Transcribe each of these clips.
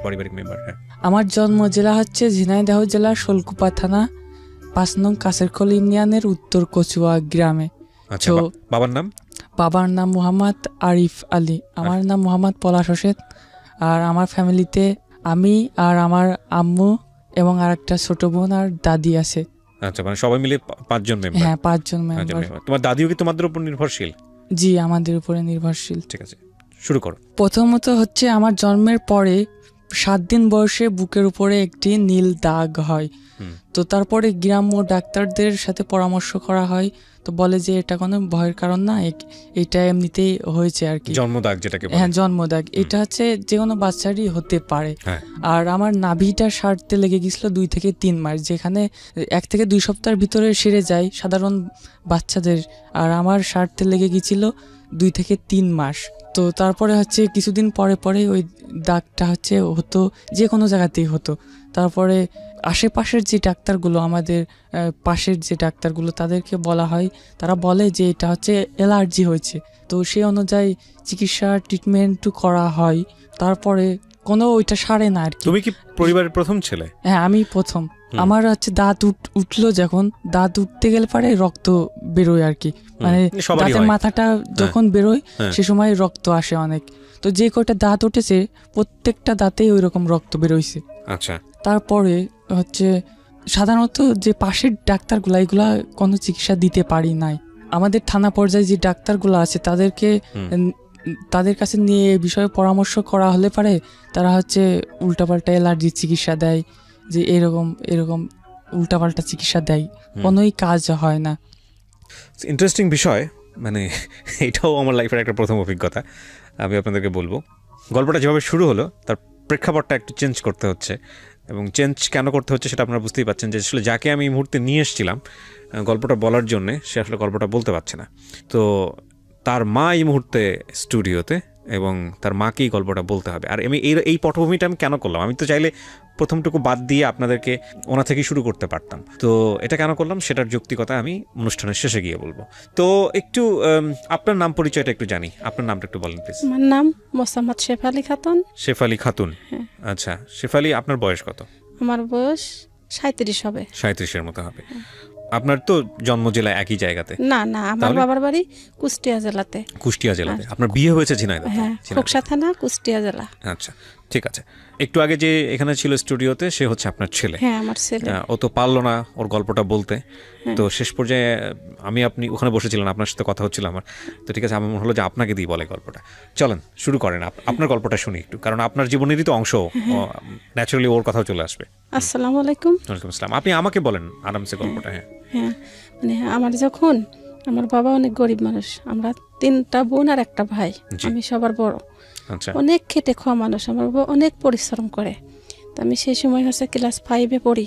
পারিবারিক মেম্বার। হ্যাঁ, আমার জন্ম জেলা হচ্ছে ঝিনাইদহ জেলার শোলকুপা থানা 5 নং কাছেরখোল ইউনিয়নের উত্তর কচুয়া গ্রামে। আচ্ছা, বাবার নাম? বাবার নাম মোহাম্মদ আরিফ আলী, আমার নাম মোহাম্মদ পলাশ হোসেন। আর আমার ফ্যামিলিতে আমি আর আমার আম্মু এবং আরেকটা ছোট বোন আর দাদি আছে। আচ্ছা, মানে সবাই মিলে 5 জন মেম্বার? হ্যাঁ, 5 জন মেম্বার। তোমার দাদিও কি তোমাদের উপর নির্ভরশীল? জি, আমাদের উপরে নির্ভরশীল। ঠিক আছে, শুরু করো। প্রথমত হচ্ছে আমার জন্মের পরে 7 দিন বয়সে বুকের উপরে একটি নীল দাগ হয়। তো তারপরে গ্রাম্য ডাক্তারদের সাথে পরামর্শ করা হয়, তো বলে যে এটা কোনো ভয়ের কারণ না, এটা এমনিতেই হয়েছে আর কি, জন্মদাগ যেটাকে বলে। হ্যাঁ, জন্মদাগ। এটা হচ্ছে যে কোনো বাচ্চারই হতে পারে। আর আমার নাভিটা সারতে লেগে গেছিল 2 থেকে 3 মাস, যেখানে 1 থেকে 2 সপ্তাহের ভিতরে সেরে যায় সাধারণ বাচ্চাদের, আর আমার সারতে লেগে গেছিল 2 থেকে 3 মাস। তো তারপরে হচ্ছে কিছুদিন পরে পরে ওই দাগটা হচ্ছে হতো, যে কোনো জায়গাতেই হতো। তারপরে আশেপাশের যে ডাক্তারগুলো, আমাদের পাশের যে ডাক্তারগুলো, তাদেরকে বলা হয়, তারা বলে যে এটা হচ্ছে অ্যালার্জি হয়েছে। তো সেই অনুযায়ী চিকিৎসা ট্রিটমেন্ট করা হয়, তারপরে কোনো ওইটা সারে না আর কি। তুমি কি পরিবারের প্রথম ছেলে? হ্যাঁ, আমি প্রথম। আমার হচ্ছে দাঁত উঠলো, যখন দাঁত উঠতে গেলে পারে রক্ত বেরোয় আর কি, মানে দাঁতের মাথাটা যখন বেরোয় সে সময় রক্ত আসে অনেক। তো যে কয়টা দাঁত উঠেছে প্রত্যেকটা দাঁতেই ওই রকম রক্ত বেরোইছে। আচ্ছা, তারপরে হচ্ছে সাধারণত যে পাশের ডাক্তারগুলা, এগুলা কোনো চিকিৎসা দিতে পারি নাই। আমাদের থানা পর্যায়ে যে ডাক্তারগুলো আছে তাদের কাছে নিয়ে এ বিষয়ে পরামর্শ করা হলে পারে তারা হচ্ছে উল্টাপাল্টা অ্যালার্জির চিকিৎসা দেয়, যে এরকম উল্টাপাল্টা চিকিৎসা দেয়, কোনোই কাজ হয় না। ইন্টারেস্টিং বিষয়, মানে এটাও আমার লাইফের একটা প্রথম অভিজ্ঞতা। আমি আপনাদেরকে বলবো, গল্পটা যেভাবে শুরু হলো তার প্রেক্ষাপটটা একটু চেঞ্জ করতে হচ্ছে, এবং চেঞ্জ কেন করতে হচ্ছে সেটা আপনারা বুঝতেই পারছেন যে আসলে যাকে আমি এই মুহূর্তে নিয়ে এসেছিলাম গল্পটা বলার জন্যে, সে আসলে গল্পটা বলতে পারছে না। তো তার মা এই মুহূর্তে স্টুডিওতে, এবং তার মাকেই গল্পটা বলতে হবে। আর আমি এই পটভূমিটা আমি কেন করলাম, আমি তো চাইলে প্রথমটুকু বাদ দিয়ে আপনাদেরকে ওনা থেকেই শুরু করতে পারতাম। তো এটা কেন করলাম সেটার যৌক্তিকতা আমি অনুষ্ঠানের শেষে গিয়ে বলবো। তো একটু আপনার নাম পরিচয়টা একটু জানি, আপনার নামটা একটু বলেন প্লিজ। আমার নাম মোসাম্মদ শেফালি খাতুন। শেফালি খাতুন, আচ্ছা। শেফালি, আপনার বয়স কত? আমার বয়স 37 হবে। 37-এর মতো হবে। আপনার তো জন্ম জেলা একই জায়গাতে? না না, আমার বাবার বাড়ি কুষ্টিয়া জেলাতে। কুষ্টিয়া জেলাতে? আপনার বিয়ে হয়েছে ঝিনাইদহ? হ্যাঁ, খোকসা থানা, কুষ্টিয়া জেলা। আচ্ছা, ঠিক আছে। একটু আগে যে এখানে ছিল স্টুডিওতে, সে হচ্ছে আপনার ছেলে? হ্যাঁ, আমার ছেলে। ও তো পারলো না ওর গল্পটা বলতে, তো শেষ পর্যায়ে আপনি ওখানে বসেছিলেন, আপনার সাথে কথা হচ্ছিল আমার। তো ঠিক আছে, আমার মনে হলো যে আপনাকে দিয়ে বলে গল্পটা। চলেন শুরু করেন, আপনার গল্পটা শুনি একটু, কারণ আপনার জীবনেরই তো অংশ, ন্যাচারালি ওর কথাও চলে আসবে। আসসালামু আলাইকুম। ওয়ালাইকুম আসসালাম। আপনি আমাকে বলেন আরামসে গল্পটা। হ্যাঁ, মানে আমার বাবা অনেক গরিব মানুষ, আমরা 3টা বোন আর একটা ভাই, আমি সবার বড়। অনেক খেটে খাওয়া মানুষ, আমার বাবা অনেক পরিশ্রম করে। তো আমি সেই সময় হচ্ছে ক্লাস 5-এ পড়ি।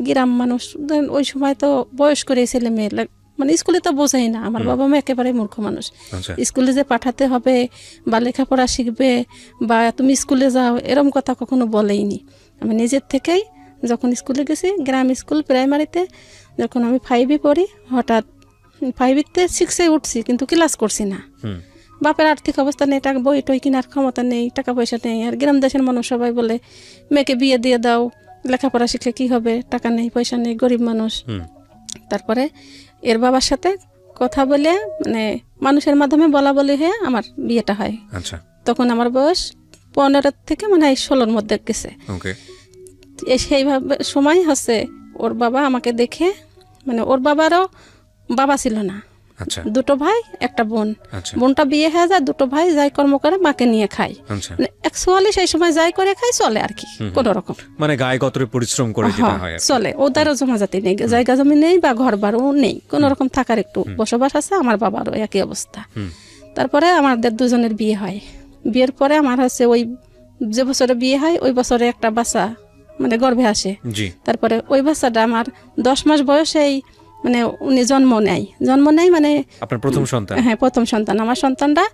গ্রাম মানুষ, ওই সময় তো বয়স করে ছেলে মেয়ে, মানে স্কুলে তো বোঝাই না। আমার বাবা মা একেবারে মূর্খ মানুষ। স্কুলে যে পাঠাতে হবে বা লেখাপড়া শিখবে বা তুমি স্কুলে যাও, এরকম কথা কখনো বলেইনি। আমি নিজের থেকেই যখন স্কুলে গেছি, গ্রাম স্কুল প্রাইমারিতে, যখন আমি 5-এ পড়ি, হঠাৎ 5-এ 6-এ উঠছি, কিন্তু ক্লাস করছি না। বাপের আর্থিক অবস্থা নেই, টাকা বই টই কেনার ক্ষমতা নেই, টাকা পয়সা নেই। আর গ্রাম দেশের মানুষ সবাই বলে মেয়েকে বিয়ে দিয়ে দাও, লেখাপড়া শিখলে কি হবে, টাকা নেই, পয়সা নেই, গরিব মানুষ। তারপরে এর বাবার সাথে কথা বলে, মানে মানুষের মাধ্যমে বলা বলি হয়ে আমার বিয়েটা হয়। তখন আমার বয়স 15 থেকে মানে 16-র মধ্যে গেছে। সেইভাবে সময় হচ্ছে ওর বাবা আমাকে দেখে, মানে ওর বাবারও বাবা ছিল না, 2টো ভাই, একটা বোন। বোনটা বিয়ে হয়ে যায়, 2টো ভাই যাই কর্ম করে মাকে নিয়ে খায়। মানে অ্যাকচুয়ালি সেই সময় যাই করে খায়, চলে আর কি, কোন রকম, মানে গায়ে গতরে পরিশ্রম করে যেটা হয় চলে। ওদেরও জমাজাতি নেই, জায়গা জমি নেই বা ঘর বাড়িও নেই, কোন রকম থাকার একটু বসবাস আছে। আমার বাবারও একই অবস্থা। তারপরে আমাদের দুজনের বিয়ে হয়। বিয়ের পরে আমার হচ্ছে ওই যে বছরে বিয়ে হয়, ওই বছরে একটা বাচ্চা মানে গর্ভে আসে। তারপরে ওই বাচ্চাটা আমার 10 মাস বয়সেই মানে উনি জন্ম নেয় মানে আপনার প্রথম সন্তান? হ্যাঁ, প্রথম সন্তান। আমার সন্তানটা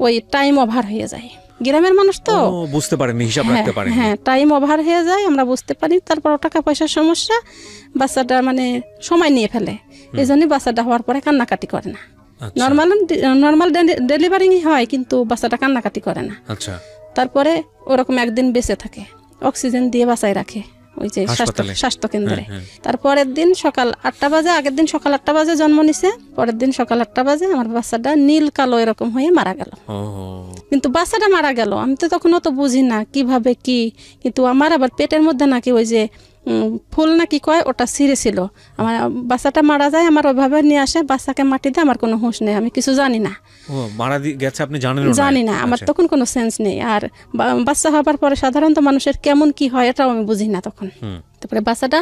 ওই টাইম ওভার হয়ে যায়, গ্রামের মানুষ তো বুঝতে পারেনি, হিসাব রাখতে পারেনি। হ্যাঁ, টাইম ওভার হয়ে যায়, আমরা বুঝতে পারি। তারপর টাকা পয়সার সমস্যা, বাচ্চাটা মানে সময় নিয়ে ফেলে, এই জন্যই বাচ্চাটা হওয়ার পরে কান্নাকাটি করে না। নর্মাল ডেলিভারি হয়, কিন্তু বাচ্চাটা কান্নাকাটি করে না। তারপরে ওরকম একদিন বেঁচে থাকে। অক্সিজেন দিয়ে বাঁচাই রাখে ওই যে হাসপাতালে? স্বাস্থ্য কেন্দ্রে। হ্যাঁ। তারপরের দিন সকাল 8টা বাজে, আগের দিন সকাল 8টা বাজে জন্ম নিছে, পরের দিন সকাল 8টা বাজে আমার বাচ্চাটা নীল কালো এরকম হয়ে মারা গেল। কিন্তু বাচ্চাটা মারা গেল, আমি তো তখন অত বুঝি না কিভাবে কি, কিন্তু আমার আবার পেটের মধ্যে নাকি ওই যে ফুল নাকি কয় ওটা ছিঁড়েছিল। আমার বাচ্চাটা মারা যায়, আমার ওইভাবে নিয়ে আসে, বাচ্চাকে মাটি দিয়ে, আমার কোনো হুঁশ নেই, আমি কিছু জানি না। মারা গেছে আপনি জানেন? জানি না, আমার তখন কোনো সেন্স নেই। আর বাচ্চা হবার পরে সাধারণত মানুষের কেমন কি হয় এটাও আমি বুঝি না তখন। তারপরে বাচ্চাটা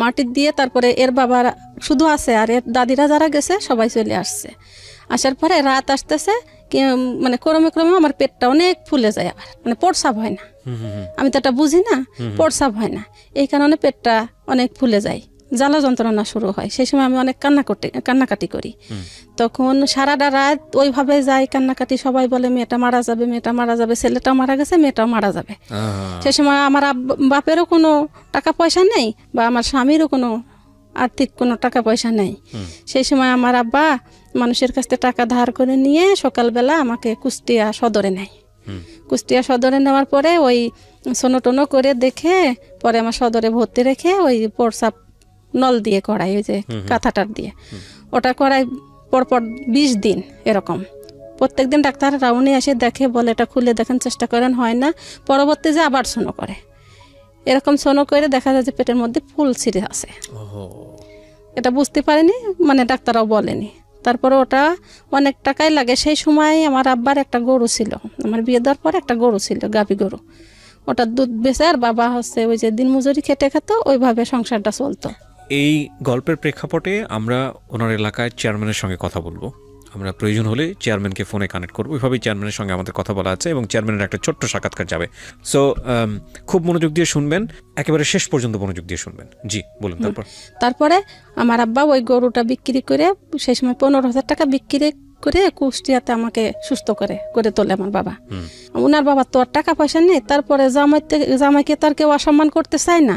মাটি দিয়ে তারপরে এর বাবা শুধু আছে, আর এর দাদিরা যারা গেছে সবাই চলে আসছে। আসার পরে রাত আসতেছে, মানে ক্রমে ক্রমে আমার পেটটা অনেক ফুলে যায়, আবার মানে প্রস্রাব হয় না। আমি তো এটা বুঝি না, প্রস্রাব হয় না, এই কারণে পেটটা অনেক ফুলে যায়, জ্বালা যন্ত্রণা শুরু হয়। সেই সময় আমি অনেক কান্নাকাটি করি। তখন সারাটা রাত ওইভাবে যাই কান্নাকাটি, সবাই বলে মেয়েটা মারা যাবে, মেয়েটা মারা যাবে, ছেলেটাও মারা গেছে, মেয়েটাও মারা যাবে। সেই সময় আমার বাপেরও কোনো টাকা পয়সা নেই, বা আমার স্বামীরও কোনো আর্থিক কোনো টাকা পয়সা নেই। সেই সময় আমার আব্বা মানুষের কাছ থেকে টাকা ধার করে নিয়ে সকালবেলা আমাকে কুষ্টিয়া সদরে নেয়। কুষ্টিয়া সদরে নেওয়ার পরে ওই সোনো করে দেখে পরে আমার সদরে ভর্তি রেখে ওই প্রস্রাব নল দিয়ে করাই, ওই যে কাঁথাটার দিয়ে ওটা করাই পরপর 20 দিন এরকম। প্রত্যেকদিন ডাক্তার রাউন্ডে এসে দেখে, বলে এটা খুলে দেখেন, চেষ্টা করেন, হয় না, পরবর্তী যে আবার সোনো করে, এরকম সোনো করে দেখা যায় যে পেটের মধ্যে ফুল ছিঁড়ে আছে। এটা বুঝতে পারেনি, মানে ডাক্তাররাও বলেনি। তারপরে ওটা অনেক টাকাই লাগে। সেই সময় আমার আব্বার একটা গরু ছিল, আমার বিয়ে দেওয়ার পরে একটা গরু ছিল, গাভী গরু, ওটা দুধ বেচে আর বাবা হচ্ছে ওই যে দিনমজুরি খেটে খেত, ওইভাবে সংসারটা চলতো। এই গল্পের প্রেক্ষাপটে আমরা ওনার এলাকায় চেয়ারম্যানের সঙ্গে কথা বলবো, আমরা প্রয়োজন হলে চেয়ারম্যানকে ফোনে কানেক্ট করবো, ওইভাবেই চেয়ারম্যানের সঙ্গে আমাদের কথা বলা আছে এবং চেয়ারম্যানের একটা ছোট্ট সাক্ষাৎকার যাবে। সো খুব মনোযোগ দিয়ে শুনবেন, একেবারে শেষ পর্যন্ত মনোযোগ দিয়ে শুনবেন। জি বলুন। তারপরে আমার আব্বা ওই গরুটা বিক্রি করে, সেই সময় 15,000 টাকা বিক্রি করে কুষ্টিয়াতে আমাকে সুস্থ করে তোলে আমার বাবা। ওনার বাবার তো আর টাকা পয়সা নেই, তারপরে জামাইকে তার কেউ অসম্মান করতে চায় না,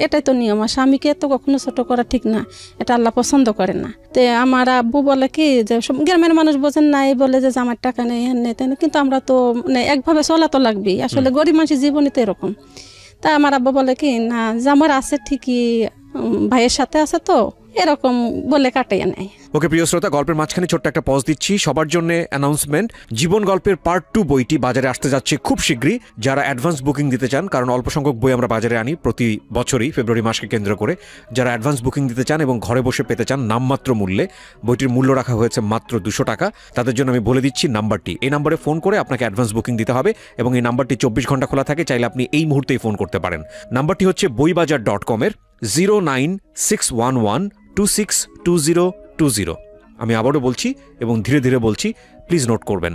এটাই তো নিয়ম। আর স্বামীকে তো কখনো ছোট করা ঠিক না, এটা আল্লাহ পছন্দ করে না। তে আমার আব্বু বলে কি যে গ্রামের মানুষ বোঝেন না, এই বলে যে জামার টাকা নেই, হ্যাঁ নেই, তাই না, কিন্তু আমরা তো মানে একভাবে চলা তো লাগবেই, আসলে গরিব মানুষের জীবনই তো এরকম। তা আমার আব্বা বলে কি না, জামার আছে ঠিকই, ভাইয়ের সাথে আছে তো, এরকম বলে কাটাইয়া নেয়। ওকে প্রিয় শ্রোতা, গল্পের মাঝখানে ছোট্ট একটা পজ দিচ্ছি সবার জন্য অ্যানাউন্সমেন্ট। জীবন গল্পের পার্ট 2 বইটি বাজারে আসতে যাচ্ছে খুব শীঘ্রই। যারা অ্যাডভান্স বুকিং দিতে চান, কারণ অল্প সংখ্যক বই আমরা বাজারে আনি প্রতি বছরই ফেব্রুয়ারি মাসকে কেন্দ্র করে, যারা অ্যাডভান্স বুকিং দিতে চান এবং ঘরে বসে পেতে চান নামমাত্র মূল্যে, বইটির মূল্য রাখা হয়েছে মাত্র 200 টাকা। তাদের জন্য আমি বলে দিচ্ছি নাম্বারটি, এই নাম্বারে ফোন করে আপনাকে অ্যাডভান্স বুকিং দিতে হবে এবং এই নাম্বারটি 24 ঘন্টা খোলা থাকে, চাইলে আপনি এই মুহূর্তেই ফোন করতে পারেন। নাম্বারটি হচ্ছে boibajar.com-এর 09611262020। আমি আবারও বলছি এবং ধীরে ধীরে বলছি, প্লিজ নোট করবেন,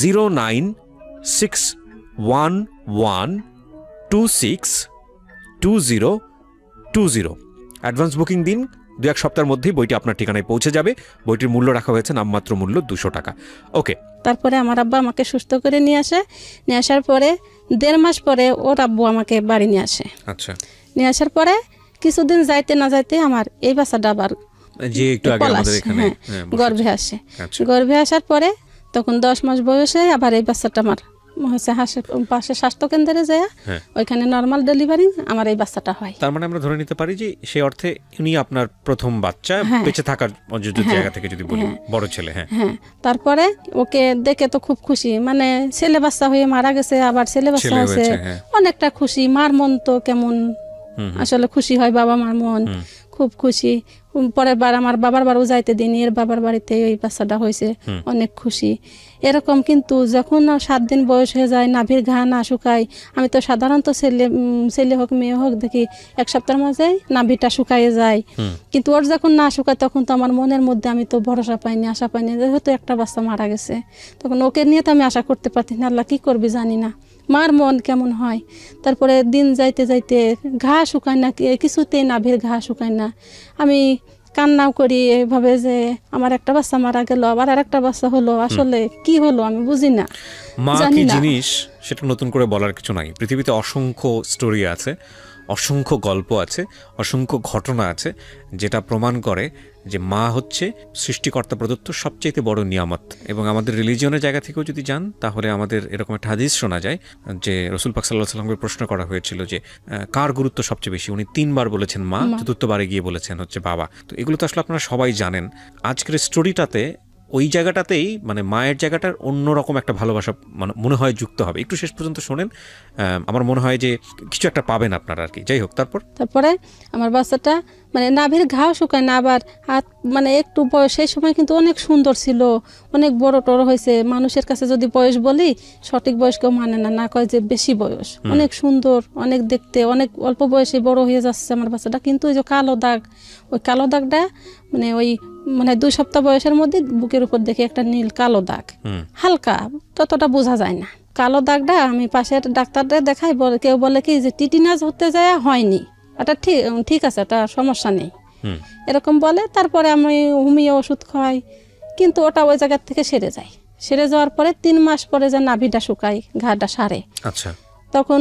09611262020। অ্যাডভান্স বুকিং দিন, 2-1 সপ্তাহের মধ্যেই বইটি আপনার ঠিকানায় পৌঁছে যাবে। বইটির মূল্য রাখা হয়েছে নামমাত্র মূল্য 200 টাকা। ওকে। তারপরে আমার আব্বা আমাকে সুস্থ করে নিয়ে আসার পরে 1.5 মাস পরে ওর আব্বু আমাকে বাড়ি নিয়ে আসে। আচ্ছা। নিয়ে আসার পরে কিছুদিন যাইতে না যাইতে আমার এই বাচ্চাটা আবার গর্ভে আসে। গর্ভে আসার পরে তখন 10 মাস বয়সে আবার এই বাচ্চাটা আমার হচ্ছে পাশে স্বাস্থ্যকেন্দ্রে যায়, ওইখানে নর্মাল ডেলিভারি আমার এই বাচ্চাটা হয়। তার মানে আমরা ধরে নিতে পারি যে সেই অর্থে উনি আপনার প্রথম বাচ্চা, বেঁচে থাকার জায়গা থেকে যদি বলি, বড় ছেলে। হ্যাঁ। তারপরে ওকে দেখে তো খুব খুশি, মানে ছেলে বাচ্চা হয়ে মারা গেছে, আবার ছেলে বাচ্চা হয়েছে, অনেকটা খুশি। মার মন তো কেমন আসলে খুশি হয়, বাবা মার মন খুব খুশি। পরের বার আমার বাবার বাড়িও যাইতে দিনি, এর বাবার বাড়িতে ওই বাচ্চাটা হয়েছে, অনেক খুশি এরকম। কিন্তু যখন 7 দিন বয়স হয়ে যায়, নাভির ঘা না শুকায়, আমি তো সাধারণত ছেলে হোক মেয়ে হোক দেখি 1 সপ্তাহের মাঝে নাভিটা শুকাইয়ে যায়, কিন্তু ওর যখন না শুকায় তখন তো আমার মনের মধ্যে আমি তো ভরসা পাইনি, আশা পাইনি, যেহেতু একটা বাচ্চা মারা গেছে, তখন ওকে নিয়ে তো আমি আশা করতে পারছি না, আল্লাহ কি করবি জানি না, মার মন কেমন হয়। তারপরে দিন যাইতে যাইতে ঘা শুকায় না, কিছুতেই নাভির ঘা শুকায় না। আমি কান্নাও করি এইভাবে যে আমার একটা বাচ্চা মারা গেল, আবার আর একটা বাচ্চা হলো, আসলে কি হলো আমি বুঝি না। মা কি জিনিস সেটা নতুন করে বলার কিছু নাই, পৃথিবীতে অসংখ্য স্টোরি আছে, অসংখ্য গল্প আছে, অসংখ্য ঘটনা আছে যেটা প্রমাণ করে যে মা হচ্ছে সৃষ্টিকর্তা প্রদত্ত সবচেয়ে বড় নিয়ামত। এবং আমাদের রিলিজিয়নের জায়গা থেকেও যদি যান তাহলে আমাদের এরকম একটা হাদিস শোনা যায় যে রাসূল পাক সাল্লাল্লাহু আলাইহি ওয়াসাল্লামকে প্রশ্ন করা হয়েছিল যে কার গুরুত্ব সবচেয়ে বেশি। উনি 3 বার বলেছেন মা, চতুর্থবারে গিয়ে বলেছেন হচ্ছে বাবা। তো এগুলো তো আসলে আপনারা সবাই জানেন। আজকের স্টোরিটাতে ওই জায়গাটাতেই মানে মায়ের জায়গাটার অন্যরকম একটা ভালোবাসা মানে মনে হয় যুক্ত হবে। একটু শেষ পর্যন্ত শোনেন, আমার মনে হয় যে কিছু একটা পাবেন আপনারা আর কি। যাই হোক, তারপরে আমার বাচ্চাটা মানে নাভির ঘাও শুকায় না, আবার হাত মানে একটু বয়স সেই সময় কিন্তু অনেক সুন্দর ছিল, অনেক বড় টড় হয়েছে। মানুষের কাছে যদি বয়স বলি সঠিক বয়স কেউ মানে না, কয় যে বেশি বয়স, অনেক সুন্দর, অনেক দেখতে, অনেক অল্প বয়সে বড় হয়ে যাচ্ছে আমার বাচ্চাটা। কিন্তু ওই যে কালো দাগ, ওই কালো দাগটা মানে ওই মানে 2 সপ্তাহ বয়সের মধ্যে বুকের উপর দেখে একটা নীল কালো দাগ, হালকা, ততটা বোঝা যায় না। কালো দাগটা আমি পাশের ডাক্তারদের দেখাই, বলে কেউ বলে কি যে টিটিনাস হতে যায় হয়নি, এটা ঠিক আছে, এটা সমস্যা নেই, এরকম বলে। তারপরে আমি হোমিও ওষুধ খাওয়াই, কিন্তু ওটা ওই জায়গার থেকে সেরে যাওয়ার পরে 3 মাস পরে যে নাভিটা শুকায়, ঘাটা সারে, আচ্ছা, তখন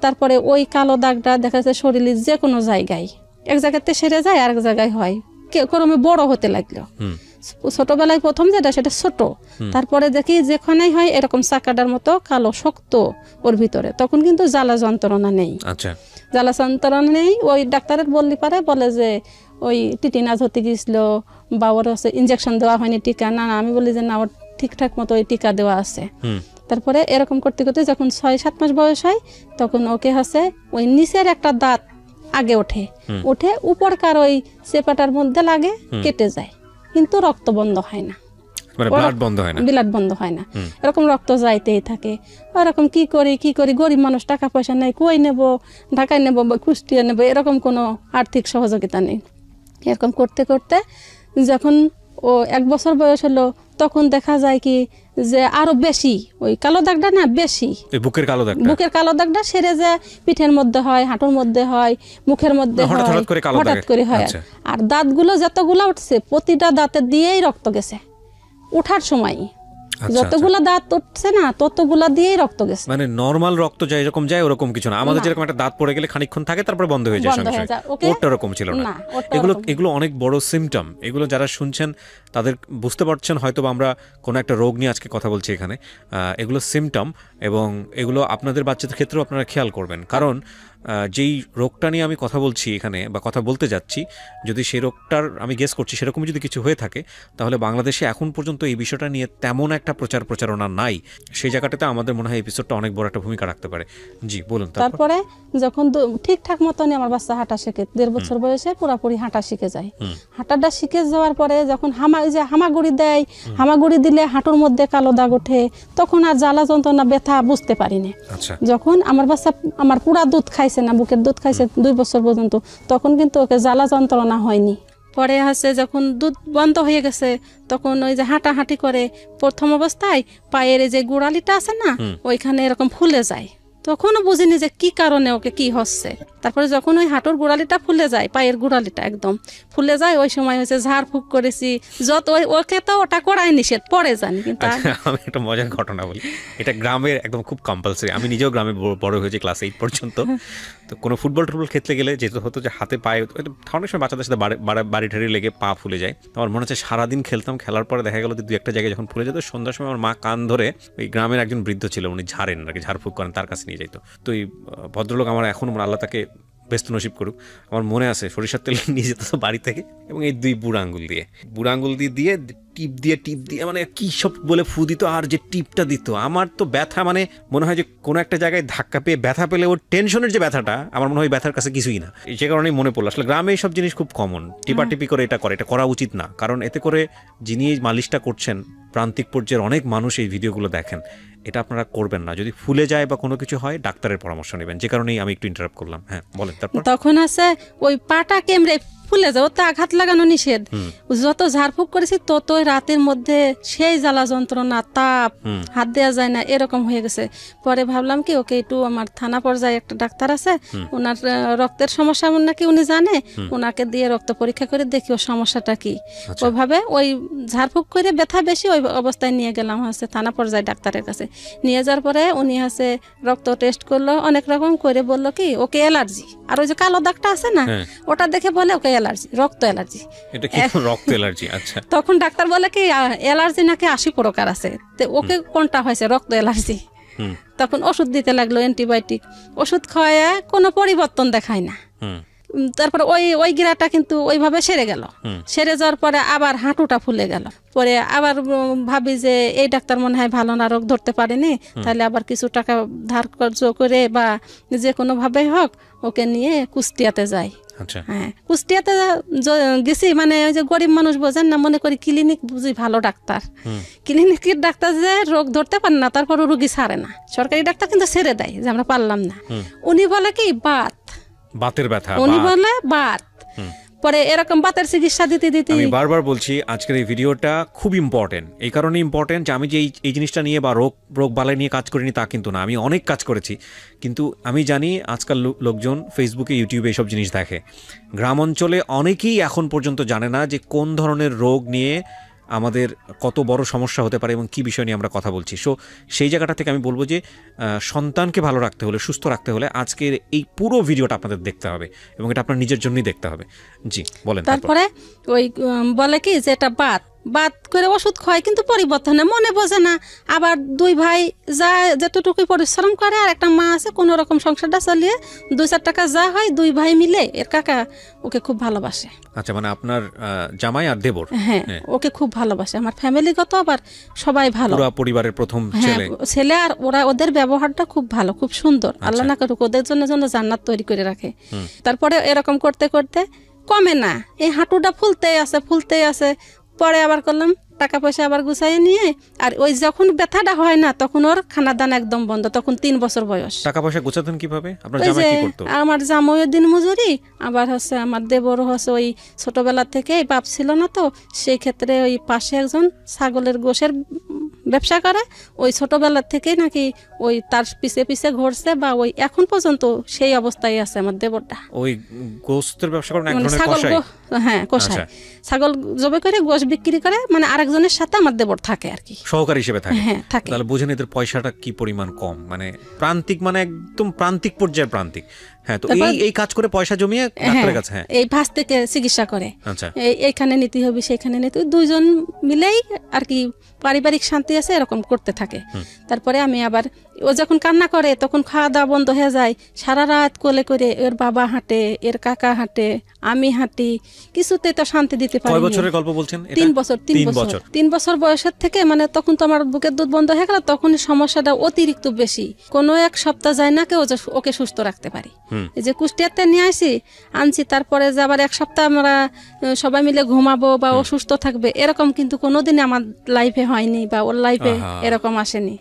তারপরে ওই কালো দাগটা দেখা যাচ্ছে শরীরের যে কোনো জায়গায়, এক জায়গাতে সেরে যায় আরেক জায়গায় হয়, ক্রমে বড় হতে লাগলো। ছোটবেলায় প্রথম যেটা সেটা ছোট, তারপরে দেখি যেখানেই হয় এরকম চাকাটার মতো কালো শক্ত ওর ভিতরে, তখন কিন্তু জ্বালা যন্ত্রণা নেই। আচ্ছা, জ্বালা যন্ত্রণা নেই। ওই ডাক্তারের বললি পারে বলে যে ওই টিটিনাস হতে গেছিল বা ওর হচ্ছে ইঞ্জেকশন দেওয়া হয়নি, টিকা। না, আমি বলি যে না, ওর ঠিকঠাক মতো ওই টিকা দেওয়া আছে। তারপরে এরকম করতে করতে যখন 6-7 মাস বয়স হয় তখন ওকে হচ্ছে ওই নিচের একটা দাঁত আগে উঠে উপরকার ওই চেপাটার মধ্যে লাগে, কেটে যায়, কিন্তু রক্ত বন্ধ হয় না, ব্লাড বন্ধ হয় না, এরকম রক্ত যাইতেই থাকে। ওরকম কি করি, গরিব মানুষ, টাকা পয়সা নেই, কই নেব, ঢাকায় নেব বা কুষ্টিয়া নেব, এরকম কোনো আর্থিক সহযোগিতা নেই। এরকম করতে করতে যখন ও 1 বছর বয়স হলো তখন দেখা যায় কি যে আরো বেশি ওই কালো দাগটা না, বেশি বুকের কালো দাগটা সেরে যায়, পিঠের মধ্যে হয়, হাঁটুর মধ্যে হয়, মুখের মধ্যে হয়, হঠাৎ করে হয়। আর দাঁতগুলো যতগুলো উঠছে প্রতিটা দাঁতে দিয়েই রক্ত গেছে ওঠার সময়, যতগুলা দাঁত উঠছে না ততগুলা দিয়েই রক্ত গেছে। মানে নরমাল রক্ত যায় এরকম যায় ওরকম কিছু না, আমাদের যেরকম একটা দাঁত পড়ে গেলে খানিকক্ষণ থাকে তারপরে বন্ধ হয়ে যায়, ওটা ওরকম ছিল না। এগুলো অনেক বড় সিমটম। এগুলো যারা শুনছেন তাদের বুঝতে পারছেন হয়তো আমরা কোনো একটা রোগ নিয়ে আজকে কথা বলছি এখানে। এগুলো সিমটম, এবং এগুলো আপনাদের বাচ্চাদের ক্ষেত্রেও আপনারা খেয়াল করবেন, কারণ যেই রোগটা নিয়ে আমি কথা বলছি এখানে বা কথা বলতে যাচ্ছি, যদি সেই রোগটার আমি গেস করছি সেরকম যদি কিছু হয়ে থাকে তাহলে বাংলাদেশে এখন পর্যন্ত এই বিষয়টা নিয়ে তেমন একটা প্রচারণা নাই। সেই জায়গাটাতে আমাদের মনে হয় এপিসোডটা অনেক বড় একটা ভূমিকা রাখতে পারে। জি বলুন। তারপরে যখন ঠিকঠাক মতন আমার বাচ্চা হাঁটা শেখে, 1.5 বছর বয়সে পুরোপুরি হাঁটা শিখে যায়। হাঁটাটা শিখে যাওয়ার পরে যখন হামাগুড়ি দেয়, হামাগুড়ি দিলে হাঁটুর মধ্যে কালো দাগ ওঠে, তখন আর জ্বালা যন্ত্রণা ব্যথা বুঝতে পারিনি। যখন আমার বাচ্চা আমার পুরা দুধ খাইছে না, বুকের দুধ খাইছে 2 বছর পর্যন্ত, তখন কিন্তু ওকে জ্বালা যন্ত্রণা হয়নি। পরে হচ্ছে যখন দুধ বন্ধ হয়ে গেছে তখন ওই যে হাঁটাহাঁটি করে, প্রথম অবস্থায় পায়ের যে গোড়ালিটা আছে না ওইখানে এরকম ফুলে যায়, তখনও বুঝিনি যে কি কারণে ওকে কি হচ্ছে। তারপরে যখন ওই হাঁটুর গোড়ালিটা ফুলে যায়, পায়ের গোড়ালিটা একদম ফুলে যায়, ওই সময় হচ্ছে ঝাড়ফুঁক করেছি, যত ওকে তো ওটা করাই নিষেধ, পরে জানি। কিন্তু আমি একটা মজার ঘটনা বলি, এটা গ্রামের একদম খুব কম্পালসারি। আমি নিজেও গ্রামে বড় হয়েছি, ক্লাস 8 পর্যন্ত। তো কোনো ফুটবল খেলতে গেলে যেতে হতো যে হাতে পায়ে, অনেক সময় বাচ্চাদের সাথে বাড়ি ঠাড়ি লেগে পা ফুলে যায়। আমার মনে হচ্ছে সারাদিন খেলতাম, খেলার পরে দেখা গেল যে 2-1 জায়গায় যখন ফুলে যেত, সন্ধ্যার সময় আমার মা কান ধরে, ওই গ্রামের একজন বৃদ্ধ ছিল, উনি ঝাড়েন আর কি, ঝাড়ফুঁক করেন, তার কাছে নিয়ে যাইতো। তো এই ভদ্রলোক আমার এখন আল্লাহ তাকে ব্যস্ত নসিব করুক, আমার মনে আছে সরিষার তেল নিয়ে যেত বাড়ি থেকে, এবং এই 2 বুড়া আঙ্গুল দিয়ে টিপ দিয়ে মানে কি সব বলে ফু দিত, আর যে টিপটা দিত আমার তো ব্যথা, মানে মনে হয় যে কোনো একটা জায়গায় ধাক্কা পেয়ে ব্যথা পেলে ওর টেনশনের যে ব্যথাটা, আমার মনে হয় ব্যথার কাছে কিছুই না। সে কারণেই মনে পড়লো আসলে গ্রামে এইসব জিনিস খুব কমন। টিপাটিপি করে এটা করা উচিত না, কারণ এতে করে যিনি এই মালিশটা করছেন প্রান্তিক পর্যায়ের অনেক মানুষ এই ভিডিওগুলো দেখেন। এটা আপনারা করবেন না। যদি ফুলে যায় বা কোনো কিছু হয় ডাক্তারের পরামর্শ নেবেন। যে কারণেই আমি একটু ইন্টারাপ্ট করলাম। হ্যাঁ বলেন। তারপর তখন আছে ওই পাটা কেমড়ে ফুলে যায়, ওতে আঘাত লাগানো নিষেধ। যত ঝাড়ফুঁক করেছি ততই রাতের মধ্যে সেই জ্বালা যন্ত্রণা, তাপ, হাত দেওয়া যায় না, এরকম হয়ে গেছে। পরে ভাবলাম কি ওকে একটু আমার থানা পর্যায়ে একটা ডাক্তার আছে, ওনার রক্তের সমস্যা নাকি উনি জানে, ওনাকে দিয়ে রক্ত পরীক্ষা করে দেখি ওর সমস্যাটা কি। ওইভাবে ওই ঝাড়ফুঁক করে ব্যথা বেশি ওই অবস্থায় নিয়ে গেলাম হচ্ছে থানা পর্যায়ে ডাক্তারের কাছে। নিয়ে যাওয়ার পরে উনি হচ্ছে রক্ত টেস্ট করলো, অনেক রকম করে বললো কি ওকে অ্যালার্জি, আর ওই যে কালো দাগটা আছে না ওটা দেখে বলে ওকে অ্যালার্জি, রক্ত অ্যালার্জি। রক্ত অ্যালার্জি? আচ্ছা। তখন ডাক্তার বলে কি অ্যালার্জি নাকি 80 প্রকার আছে, তো ওকে কোনটা হয়েছে, রক্ত অ্যালার্জি। তখন ওষুধ দিতে লাগলো, অ্যান্টিবায়োটিক ওষুধ খাওয়ায় কোনো পরিবর্তন দেখায় না। তারপরে ওই গিরাটা কিন্তু ওইভাবে সেরে গেল। সেরে যাওয়ার পরে আবার হাঁটুটা ফুলে গেল। পরে আবার ভাবি যে এই ডাক্তার মনে হয় ভালো না, রোগ ধরতে পারেনি, তাহলে আবার কিছু টাকা ধার কর্জ করে বা যে কোনো ভাবে হোক ওকে নিয়ে কুষ্টিয়াতে যাই। হ্যাঁ, কুষ্টিয়াতে গেছি, মানে ওই যে গরিব মানুষ বোঝেন না, মনে করি ক্লিনিক বুঝি ভালো ডাক্তার। ক্লিনিকের ডাক্তার যে রোগ ধরতে পারে না, তারপর রোগী ছাড়ে না। সরকারি ডাক্তার কিন্তু ছেড়ে দেয় যে আমরা পারলাম না। উনি বলে কি বাতের ব্যথা, উনি বলে বাত। পরে এরকম বাতের চিকিৎসা দিতে দিতে আমি বারবার বলছি আজকের এই ভিডিওটা খুব ইম্পর্টেন্ট। এই কারণে ইম্পর্টেন্ট যে আমি যে এই জিনিসটা নিয়ে বা রোগ বালাই নিয়ে কাজ করিনি তা কিন্তু না, আমি অনেক কাজ করেছি। কিন্তু আমি জানি আজকাল লোকজন ফেসবুকে, ইউটিউবে এইসব জিনিস দেখে। গ্রাম অঞ্চলে অনেকেই এখন পর্যন্ত জানে না যে কোন ধরনের রোগ নিয়ে আমাদের কত বড় সমস্যা হতে পারে এবং কী বিষয় নিয়ে আমরা কথা বলছি। সো সেই জায়গাটা থেকে আমি বলবো যে সন্তানকে ভালো রাখতে হলে, সুস্থ রাখতে হলে আজকের এই পুরো ভিডিওটা আপনাদের দেখতে হবে এবং এটা আপনার নিজের জন্যই দেখতে হবে। জি বলেন। তারপরে ওই বলে কি যে এটা বাদ করে ওষুধ খায় কিন্তু পরিবর্তন মনে বোঝে না। আবার দুই ভাই যা যতটুকু পরিশ্রম করে, আর একটা মা আছে কোনো রকম সংসারটা চালিয়ে 2-4 টাকা যা হয় দুই ভাই মিলে, এর কাকা ওকে খুব ভালোবাসে। আচ্ছা, মানে আপনার জামাই আর দেবর? হ্যাঁ, ওকে খুব ভালোবাসে। আমার ফ্যামিলিগত আবার সবাই ভালো, পুরো পরিবারের প্রথম ছেলে। আর ওদের ব্যবহারটা খুব ভালো, খুব সুন্দর। আল্লাহ না করুক ওদের জন্য জান্নাত তৈরি করে রাখে। তারপরে এরকম করতে করতে কমে না, এই হাঁটুটা ফুলতেই আছে। পরে আবার করলাম টাকা পয়সা আবার গুছাই নিয়ে, আর ওই যখন ব্যথাটা হয় না তখন ওর খানা দানা একদম বন্ধ। তখন 3 বছর বয়স। টাকা পয়সা গোছাতেন কিভাবে? আপনার জামাই কি করতো? আমার জামাইও দিন মজুরি, আবার হচ্ছে আমার দেবরও হচ্ছে ওই ছোটবেলা থেকে বাপ ছিল না, তো সেই ক্ষেত্রে ওই পাশে একজন ছাগলের গোশের ব্যবসা করে, ওই ছোটবেলা থেকে নাকি ওই তার পিছে পিছে ঘুরছে, বা ওই এখন পর্যন্ত সেই অবস্থায় আছে আমার দেবরটা। ওই গোশতের ব্যবসা করেন, এক ধরনের কসাই? হ্যাঁ, কসাই। ছাগল জবে করে গোশ বিক্রি করে, মানে আরেকজনের সাথে আমার দেবর থাকে আর কি, সহকারী হিসেবে থাকে। হ্যাঁ, থাকে। তাহলে বুঝেন এদের পয়সাটা কি পরিমাণ কম, মানে প্রান্তিক, মানে একদম প্রান্তিক পর্যায়ের প্রান্তিক। হ্যাঁ, তো এই কাজ করে পয়সা জমিয়ে ডাক্তারের কাছে এই ভাস থেকে চিকিৎসা করে। আচ্ছা, এইখানে নিতে হবে সেইখানে নিতে, দুইজন মিলেই আর কি পারিবারিক শান্তি আছে, এরকম করতে থাকে। তারপরে আমি আবার ও যখন কান্না করে তখন খাওয়া দাওয়া বন্ধ হয়ে যায়। সারা রাত কোলে করে এর বাবা হাঁটে, এর কাকা হাঁটে, আমি হাঁটি, কিছুতে তো শান্তি দিতে পারি। কয় বছরের গল্প বলছেন? 3 বছর। 3 বছর বয়সের থেকে, মানে তখন তো আমার বুকের দুধ বন্ধ হয়ে গেল, তখন সমস্যাটা অতিরিক্ত বেশি। কোনো এক সপ্তাহ যায় না ওকে সুস্থ রাখতে পারি। এই যে কুষ্টিয়াতে নিয়ে আনছি, তারপরে যে আবার 1 সপ্তাহ আমরা সবাই মিলে ঘুমাবো বা ও সুস্থ থাকবে, এরকম কিন্তু কোনোদিন আমার লাইফে হয়নি, বা ওর লাইফে এরকম আসেনি।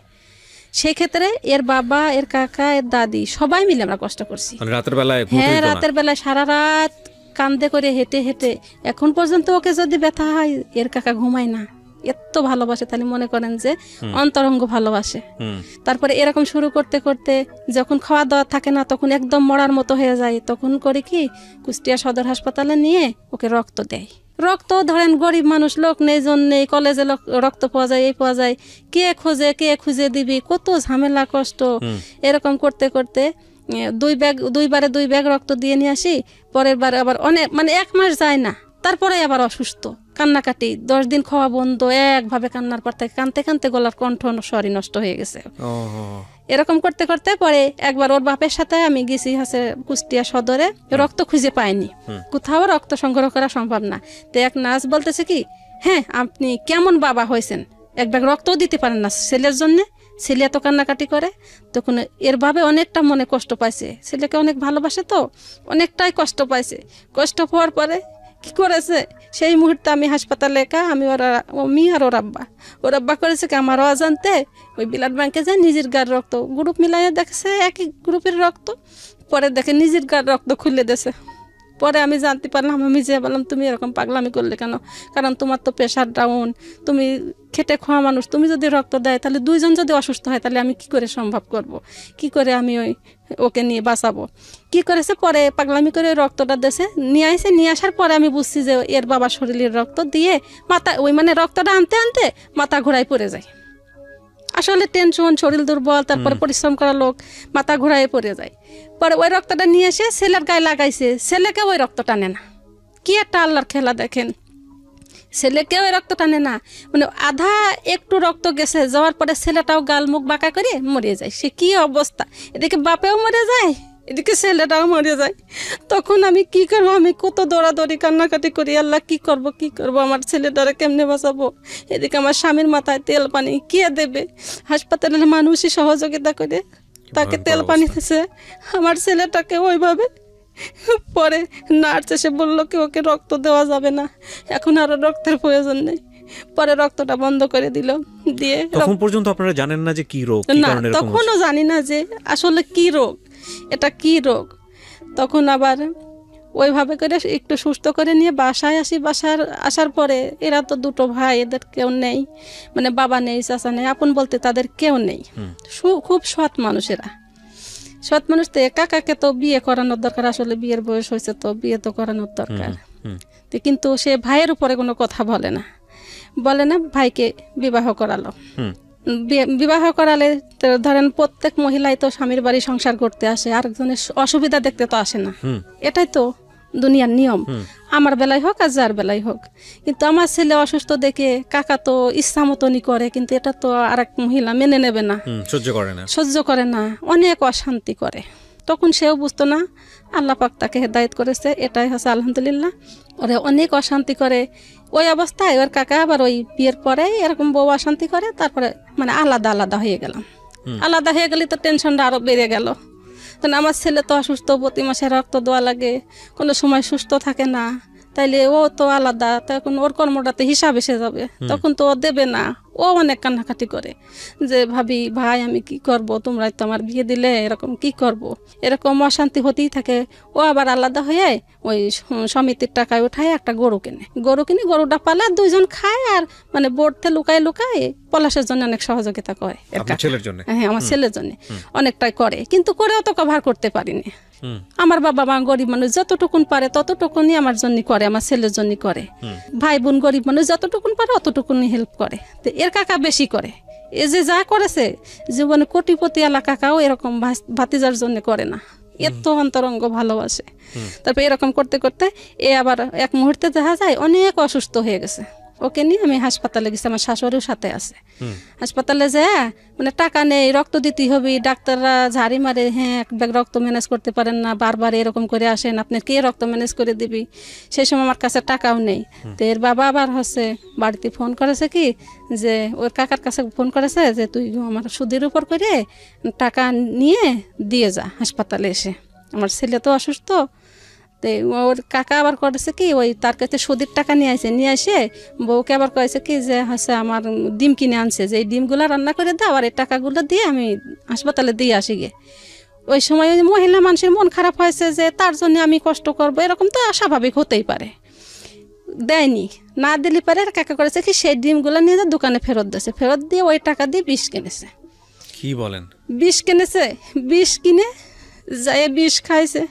সেই ক্ষেত্রে এর বাবা, এর কাকা, এর দাদি সবাই মিলে আমরা কষ্ট করছি। রাতের বেলায়? হ্যাঁ, রাতের বেলায় সারা রাত কান্দে করে হেঁটে হেঁটে এখন পর্যন্ত ওকে যদি ব্যথা হয়, এর কাকা ঘুমায় না, এত ভালোবাসে। তাহলে মনে করেন যে অন্তরঙ্গ ভালোবাসে। তারপরে এরকম শুরু করতে করতে যখন খাওয়া দাওয়া থাকে না, তখন একদম মরার মতো হয়ে যায়। তখন করে কি কুষ্টিয়া সদর হাসপাতালে নিয়ে ওকে রক্ত দেয়। রক্ত ধরেন গরিব মানুষ, লোক নেই, নেই, কলেজে রক্ত পাওয়া যায়, এই পাওয়া যায়, কে খুঁজে দিবি, কত ঝামেলা কষ্ট। এরকম করতে করতে 2 ব্যাগ রক্ত দিয়ে নিয়ে আসি। পরের বার আবার অনেক, মানে 1 মাস যায় না, তারপরে আবার অসুস্থ, কান্নাকাটি, 10 দিন খাওয়া বন্ধ, একভাবে কান্নার পর থেকে কানতে কানতে গলার কণ্ঠ সরি নষ্ট হয়ে গেছে। এরকম করতে করতে পরে একবার ওর বাপের সাথে আমি গেছি হচ্ছে কুষ্টিয়া সদরে, রক্ত খুঁজে পাইনি, কোথাও রক্ত সংগ্রহ করা সম্ভব না। তো এক নার্স বলতেছে কি, হ্যাঁ আপনি কেমন বাবা হয়েছেন, 1 ব্যাগ রক্তও দিতে পারেন না ছেলের জন্য, ছেলে এত কান্নাকাটি করে। তখন এর ভাবে অনেকটা মনে কষ্ট পাইছে, ছেলেকে অনেক ভালোবাসে, তো অনেকটাই কষ্ট পাইছে। কষ্ট পাওয়ার পরে কি করেছে, সেই মুহূর্তে আমি হাসপাতালে আমি আর ওর আব্বা করেছে কি, আমার অজান্তে ওই ব্লাড ব্যাংকে যায় নিজের গার রক্ত গ্রুপ মিলাইয়া দেখছে একই গ্রুপের রক্ত, পরে দেখে নিজের গার রক্ত খুলে দিয়েছে। পরে আমি জানতে পারলাম, আমি যে বললাম তুমি এরকম পাগলামি করলে কেন, কারণ তোমার তো প্রেশার ডাউন, তুমি খেটে খাওয়া মানুষ, তুমি যদি রক্ত দেয় তাহলে দুইজন যদি অসুস্থ হয় তাহলে আমি কি করে সম্ভব করব, কি করে আমি ওকে নিয়ে বাঁচাবো। কি করেছে পরে পাগলামি করে রক্তটা দেশে নিয়ে আসে, নিয়ে আসার পরে আমি বুঝছি যে এর বাবার শরীরের রক্ত দিয়ে মাথা ওই মানে রক্তটা আনতে আনতে মাথা ঘোরায় পড়ে যায়। আসলে টেনশন, শরীর দুর্বল, তারপরে পরিশ্রম করা লোক, মাথা ঘোরায় পড়ে যায়। পরে ওই রক্তটা নিয়ে এসে ছেলের গায়ে লাগাইছে, ছেলেকে ওই রক্ত টানে না। কি একটা আল্লাহর খেলা দেখেন, ছেলেকে ওই রক্ত টানে না, মানে আধা একটু রক্ত গেছে, যাওয়ার পরে ছেলেটাও গাল মুখ বাঁকা করে মরে যায়। সে কি অবস্থা, এদিকে বাপেও মরে যায়, এদিকে ছেলেটাও মরে যায়। তখন আমি কি করবো, আমি কত দৌড়াদৌড়ি কান্নাকাটি করি, আল্লাহ কি করব কি করব, আমার ছেলেটারে কেমনে বাঁচাবো। এদিকে আমার স্বামীর মাথায় তেল পানি কে দেবে, হাসপাতালের মানুষই সহযোগিতা করে তাকে তেল পানি দিছে আমার ছেলেটাকে ওইভাবে। পরে নার্স এসে বললো কি ওকে রক্ত দেওয়া যাবে না, এখন আরো রক্তের প্রয়োজন নেই। পরে রক্তটা বন্ধ করে দিল, দিয়ে তখন পর্যন্ত আপনারা জানেন না যে কি রোগ, না তখনও জানি না যে আসলে কি রোগ, এটা কি রোগ। তখন আবার ওইভাবে করে একটু সুস্থ করে নিয়ে বাসায় আসি। আসার পরে এরা তো দুটো ভাই, এদের কেউ নেই, মানে বাবা নেই, চাচা নেই, আপন বলতে তাদের কেউ নেই। খুব সৎ মানুষেরা, সৎ মানুষ। তো কাকাকে তো বিয়ে করানোর দরকার, আসলে বিয়ের বয়স হয়েছে তো বিয়ে তো করানোর দরকার। কিন্তু সে ভাইয়ের উপরে কোনো কথা বলে না, ভাইকে বিবাহ করালো। বিবাহ করালে ধরেন প্রত্যেক মহিলাই তো স্বামীর বাড়ি সংসার করতে আসে, আরেকজনের অসুবিধা দেখতে তো আসে না, এটাই তো দুনিয়ার নিয়ম, আমার বেলায় হোক আর যার বেলায় হোক। কিন্তু আমার ছেলে অসুস্থ দেখে কাকা তো ইচ্ছা মতনই করে, কিন্তু এটা তো আরেক মহিলা মেনে নেবে না, সহ্য করে না, অনেক অশান্তি করে। তখন সেও বুঝতো না, আল্লাহ পাক তাকে হেদায়েত করেছে, এটাই হচ্ছে আলহামদুলিল্লাহ। ওরে অনেক অশান্তি করে, ওই অবস্থায় ওর কাকা আবার ওই বিয়ের পরে এরকম বউ অশান্তি করে, তারপরে মানে আলাদা আলাদা হয়ে গেলাম। আলাদা হয়ে গেলে তো টেনশনটা আরো বেড়ে গেল। তখন আমার ছেলে তো অসুস্থ, প্রতি মাসে রক্ত দেওয়া লাগে, কোনো সময় সুস্থ থাকে না, তাইলে ও তো আলাদা, তখন ওর কর্মটাতে হিসাব এসে যাবে, তখন তো ও দেবে না। ও অনেক কান্নাকাটি করে যে ভাবি ভাই আমি কি করব, তোমরা তো আমার বিয়ে দিলে, এরকম কি করব, এরকম অশান্তি হতেই থাকে। ও আবার আলাদা হয়ে ওই সমিতির টাকায় উঠায় একটা গরু কিনে, গরুটা পালে দুইজন খায়, আর মানে বোর্ডতে লুকায় পলাশের জন্য অনেক সহযোগিতা করে। হ্যাঁ আমার ছেলের জন্য অনেকটাই করে, কিন্তু করেও তো কভার করতে পারিনি। আমার বাবা মা গরিব মানুষ, যতটুকুন পারে ততটুকুনি আমার জন্য করে, আমার ছেলের জন্য করে। ভাই বোন গরিব মানুষ, যতটুকুন পারে অতটুকুনি হেল্প করে। তো এর কাকা বেশি করে, এ যে যা করেছে জীবনে কোটিপতি আলা কাকাও এরকম ভাতিজার জন্য করে না, এত অন্তরঙ্গ ভালোবাসে। তারপর এরকম করতে করতে এ আবার এক মুহূর্তে দেখা যায় অনেক অসুস্থ হয়ে গেছে। ওকে নিয়ে আমি হাসপাতালে গেছি, আমার শাশুড়িও সাথে আছে। হাসপাতালে যায় মানে টাকা নেই, রক্ত দিতে হবে, ডাক্তাররা ঝাড়ি মারে, হ্যাঁ এক ব্যাগ রক্ত ম্যানেজ করতে পারেন না, বারবার এরকম করে আসেন, আপনি কে রক্ত ম্যানেজ করে দিবি। সেই সময় আমার কাছে টাকাও নেই। তো এর বাবা আবার হচ্ছে বাড়িতে ফোন করেছে কি যে ওর কাকার কাছে ফোন করেছে যে তুই আমার সুদের উপর করে টাকা নিয়ে দিয়ে যা হাসপাতালে এসে, আমার ছেলে তো অসুস্থ। তো ওর কাকা আবার করেছে কি ওই তার কাছে সুদের টাকা নিয়ে আসে বউকে আবার কয়েছে কি যে হচ্ছে আমার ডিম কিনে আনছে, যে এই ডিমগুলো রান্না করে দাও আর এই টাকাগুলো দিয়ে আমি হাসপাতালে দিয়ে আসি গে। ওই সময় ওই মহিলা মানুষের মন খারাপ হয়েছে যে তার জন্য আমি কষ্ট করবো, এরকম তো স্বাভাবিক হতেই পারে। দেয়নি, না দিলে পারে কাকা করেছে কি সেই ডিমগুলো নিয়ে দোকানে ফেরত দিয়েছে, ফেরত দিয়ে ওই টাকা দিয়ে বিষ কিনেছে। কি বলেন? বিষ কিনেছে, বিষ কিনে যায় বিষ খাইছে,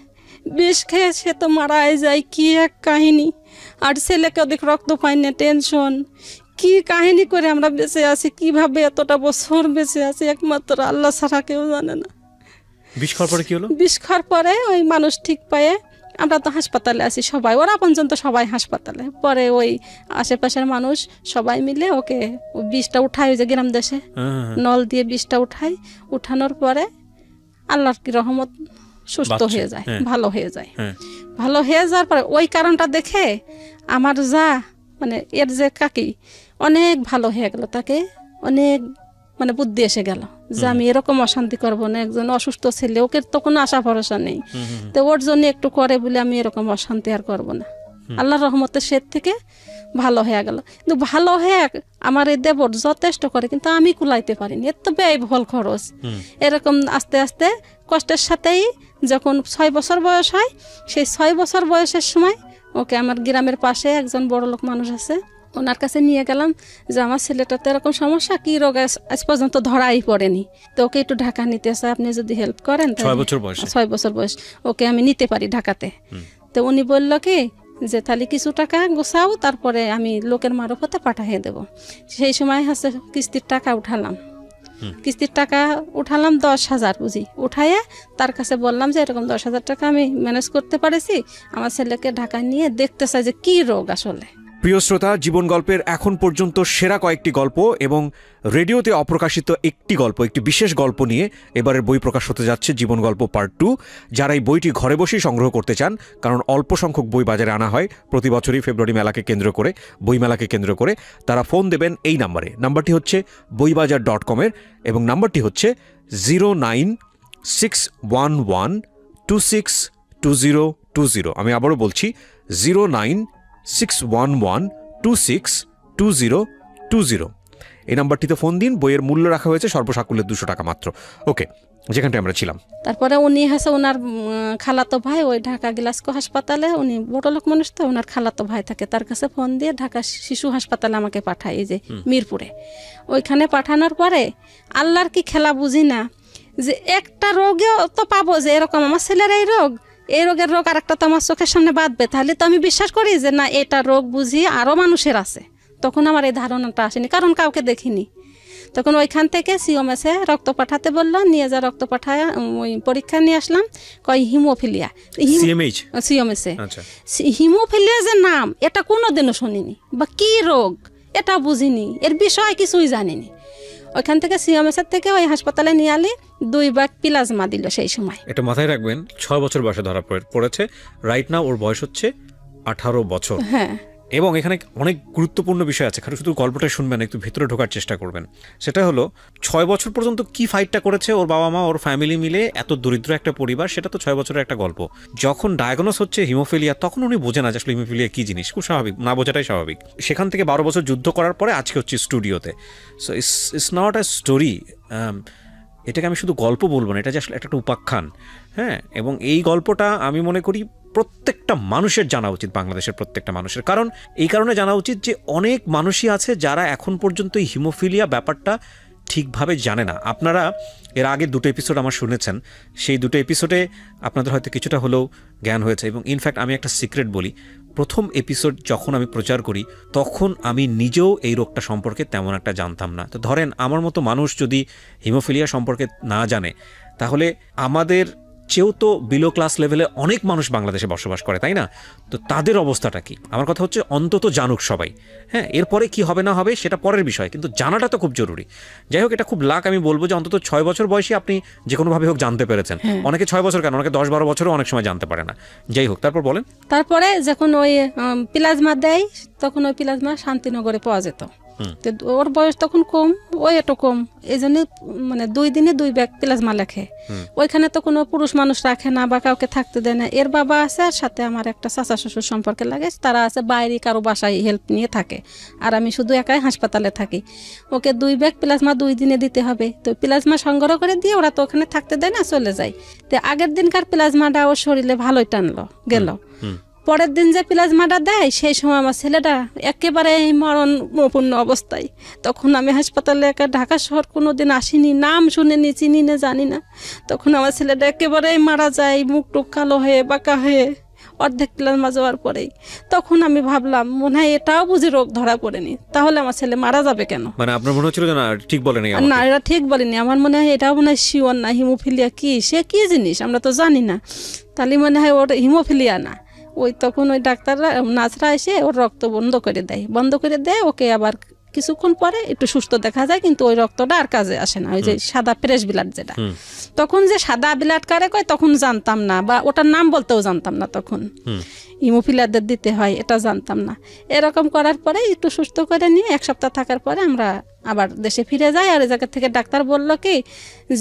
বিষ খেয়ে সে তো মারাই যায়। কি এক কাহিনী, আর ছেলেকে অধিক রক্ত পাই না, টেনশন, কি কাহিনী করে আমরা বেঁচে আছি, কিভাবে এতটা বছর বেঁচে আছি একমাত্র আল্লাহ ছাড়া কেউ জানে না। বিষ খাওয়ার পরে কি হলো? বিষ খাওয়ার পরে ওই মানুষ ঠিক পায়ে, আমরা তো হাসপাতালে আছি সবাই, ওরা পর্যন্ত সবাই হাসপাতালে। পরে ওই আশেপাশের মানুষ সবাই মিলে ওকে বিষটা উঠায়, ওই যে গ্রাম দেশে নল দিয়ে বিষটা উঠানোর পরে আল্লাহর কি রহমত সুস্থ হয়ে যায়, ভালো হয়ে যায়। ভালো হয়ে যাওয়ার পরে ওই কারণটা দেখে আমার যা মানে এর যে কাকি অনেক ভালো হয়ে গেল, তাকে অনেক মানে বুদ্ধি এসে গেল যে আমি এরকম অশান্তি করবো না, একজন অসুস্থ ছেলে, ওকে তো কোনো আশা ভরসা নেই, তো ওর জন্য একটু করে বলে আমি এরকম অশান্তি আর করবো না। আল্লাহর রহমতে সে থেকে ভালো হয়ে গেল। কিন্তু ভালো হয়ে আমার এই দেবর যথেষ্ট করে, কিন্তু আমি কুলাইতে পারিনি, এত ব্যয়বহুল খরচ। এরকম আস্তে আস্তে কষ্টের সাথেই যখন 6 বছর বয়স হয়, সেই 6 বছর বয়সের সময় ওকে আমার গ্রামের পাশে একজন বড়লোক মানুষ আছে, ওনার কাছে নিয়ে গেলাম যে আমার ছেলেটার তো এরকম সমস্যা, কি রোগ আজ পর্যন্ত ধরাই পড়েনি, তো ওকে একটু ঢাকা নিতে আসে, আপনি যদি হেল্প করেন। 6 বছর বয়স ওকে আমি নিতে পারি ঢাকাতে। তো উনি বলল কি যে তাহলে কিছু টাকা গোছাও, তারপরে আমি লোকের মারফতে পাঠিয়ে দেব। সেই সময় হচ্ছে কিস্তির টাকা উঠালাম, 10,000 বুঝি উঠাইয়া তার কাছে বললাম যে এরকম 10,000 টাকা আমি ম্যানেজ করতে পারেছি, আমার ছেলেকে ঢাকায় নিয়ে দেখতে চাই যে কি রোগ আসলে। প্রিয় শ্রোতা, জীবন গল্পের এখন পর্যন্ত সেরা কয়েকটি গল্প এবং রেডিওতে অপ্রকাশিত একটি গল্প, একটি বিশেষ গল্প নিয়ে এবারের বই প্রকাশ হতে যাচ্ছে জীবন গল্প পার্ট 2। যারা এই বইটি ঘরে বসেই সংগ্রহ করতে চান, কারণ অল্প সংখ্যক বই বাজারে আনা হয় প্রতি বছরই ফেব্রুয়ারি মেলাকে কেন্দ্র করে, বইমেলাকে কেন্দ্র করে, তারা ফোন দেবেন এই নাম্বারে। নাম্বারটি হচ্ছে boibajar.com-এর এবং নাম্বারটি হচ্ছে 09611262020। আমি আবারও বলছি 09611262020। এই নাম্বারটিতে ফোন দিন। বইয়ের মূল্য রাখা হয়েছে সর্বসাকুল্যে 200 টাকা মাত্র। ওকে, যেখানটা আমরা ছিলাম। তারপরে উনি হচ্ছে ওনার খালাতো ভাই ওই ঢাকা গ্লাসকো হাসপাতালে, উনি বড়লোক মানুষ তো, ওনার খালাতো ভাই থাকে, তার কাছে ফোন দিয়ে ঢাকা শিশু হাসপাতালে আমাকে পাঠায়, এই যে মিরপুরে। ওইখানে পাঠানোর পরে আল্লাহর কি খেলা বুঝি না, যে একটা রোগেও তো পাবো যে এরকম আমার ছেলের এই রোগের রোগ আর একটা তো আমার চোখের সামনে বাঁধবে, তাহলে তো আমি বিশ্বাস করি যে না এটা রোগ বুঝি আরও মানুষের আছে। তখন আমার এই ধারণাটা আসেনি, কারণ কাউকে দেখিনি। তখন ওইখান থেকে সিওমএসে রক্ত পাঠাতে বললো, নিয়ে যা রক্ত পাঠায় ওই পরীক্ষা নিয়ে আসলাম, কয় হিমোফিলিয়া। সিওমএসে হিমোফিলিয়া যে নাম, এটা কোনোদিনও শুনিনি, বা কি রোগ এটা বুঝিনি, এর বিষয় কিছুই জানিনি। ওইখান থেকে সিওমএসের থেকে ওই হাসপাতালে নিয়ে আলি, 2 ব্যাগ প্লাজমা দিল সেই সময়। এটা মাথায় রাখবেন, 6 বছর বয়সে ধরা পড়েছে। রাইট নাও ওর বয়স হচ্ছে 18 বছর। হ্যাঁ, এবং এখানে অনেক গুরুত্বপূর্ণ বিষয় আছে, খালি শুধু গল্পটা শুনবেন, একটু ভিতরে ঢোকার চেষ্টা করবেন। সেটা হলো 6 বছর পর্যন্ত কি ফাইটটা করেছে ওর বাবা মা, ওর ফ্যামিলি মিলে, এত দরিদ্র একটা পরিবার, সেটা তো 6 বছরের একটা গল্প। যখন ডায়াগনোস হচ্ছে হিমোফিলিয়া, তখন উনি বোঝে না যে আসলে হিমোফিলিয়া কি জিনিস, খুব স্বাভাবিক, না বোঝাটাই স্বাভাবিক। সেখান থেকে 12 বছর যুদ্ধ করার পরে আজকে হচ্ছে স্টুডিওতে। So it's not a story. এটাকে আমি শুধু গল্প বলবো না, এটা যে আসলে একটা উপাখ্যান। হ্যাঁ, এবং এই গল্পটা আমি মনে করি প্রত্যেকটা মানুষের জানা উচিত, বাংলাদেশের প্রত্যেকটা মানুষের। কারণ এই কারণে জানা উচিত যে অনেক মানুষই আছে যারা এখন পর্যন্ত এই হিমোফিলিয়া ব্যাপারটা ঠিকভাবে জানে না। আপনারা এর আগে 2টো এপিসোড আমার শুনেছেন, সেই 2টো এপিসোডে আপনাদের হয়তো কিছুটা হলেও জ্ঞান হয়েছে। এবং ইনফ্যাক্ট আমি একটা সিক্রেট বলি, প্রথম এপিসোড যখন আমি প্রচার করি তখন আমি নিজেও এই রোগটা সম্পর্কে তেমন একটা জানতাম না। তো ধরেন আমার মতো মানুষ যদি হিমোফিলিয়া সম্পর্কে না জানে, তাহলে আমাদের চেয়েও তো বিলো ক্লাস লেভেলে অনেক মানুষ বাংলাদেশে বসবাস করে, তাই না? তো তাদের অবস্থাটা কি? আমার কথা হচ্ছে অন্তত জানুক সবাই। হ্যাঁ, এরপরে কি হবে না হবে সেটা পরের বিষয়, কিন্তু জানাটা তো খুব জরুরি। যাই হোক, এটা খুব লাক আমি বলবো যে অন্তত 6 বছর বয়সে আপনি যে কোনোভাবে হোক জানতে পেরেছেন। অনেকে 6 বছর কেন, অনেকে 10-12 বছরও অনেক সময় জানতে পারে না। যাই হোক, তারপর বলেন। তারপরে যখন ওই প্লাজমা দেয়, তখন ওই প্লাজমা শান্তিনগরে পাওয়া যেত। ওর বয়স তখন কম, ওয়েটও কম, এই জন্য মানে 2 দিনে 2 ব্যাগ প্লাজমা লেখে। ওইখানে তো কোনো পুরুষ মানুষ রাখে না বা কাউকে থাকতে দেয় না। এর বাবা আছে, আর সাথে আমার একটা চাচা শ্বশুর সম্পর্কে লাগে, তারা আছে বাইরে কারো বাসায় হেল্প নিয়ে থাকে, আর আমি শুধু একাই হাসপাতালে থাকি। ওকে 2 ব্যাগ প্লাজমা 2 দিনে দিতে হবে। তো প্লাজমা সংগ্রহ করে দিয়ে ওরা তো ওখানে থাকতে দেয় না, চলে যায়। তো আগের দিনকার প্লাজমাটা ওর শরীরে ভালোই টানলো গেল। পরের দিন যে প্লাজমাটা দেয়, সেই সময় আমার ছেলেটা একেবারে মরণপূর্ণ অবস্থায়। তখন আমি হাসপাতালে ঢাকা শহর কোনোদিন আসিনি, নাম শুনিনি, চিনি না, জানি না। তখন আমার ছেলেটা একেবারেই মারা যায়, মুখ টুক কালো হয়ে বাঁকা হয়ে, অর্ধেক প্লাজমা যাওয়ার পরেই। তখন আমি ভাবলাম মনে হয় এটাও বুঝি রোগ ধরা পড়েনি, তাহলে আমার ছেলে মারা যাবে কেন? মানে আপনার মনে হচ্ছিল না ঠিক বলেনি? না, এটা ঠিক বলেনি। আমার মনে হয় এটাও মনে হয় শিওর না, হিমোফিলিয়া কি, সে কি জিনিস আমরা তো জানি না। তাহলে মনে হয় ওটা হিমোফিলিয়া না। ওই তখন ওই ডাক্তাররা, নার্সরা এসে ওর রক্ত বন্ধ করে দেয়। ওকে আবার কিছুক্ষণ পরে একটু সুস্থ দেখা যায়, কিন্তু ওই রক্তটা আর কাজে আসে না, ওই যে সাদা ফ্রেশ ব্লাড যেটা। তখন যে সাদা ব্লাড কারে কয় তখন জানতাম না, বা ওটার নাম বলতেও জানতাম না। তখন হিমোফিলিয়াদের দিতে হয় এটা জানতাম না। এরকম করার পরে একটু সুস্থ করে নিয়ে 1 সপ্তাহ থাকার পরে আমরা আবার দেশে ফিরে যাই। আর ওই জায়গা থেকে ডাক্তার বললো কি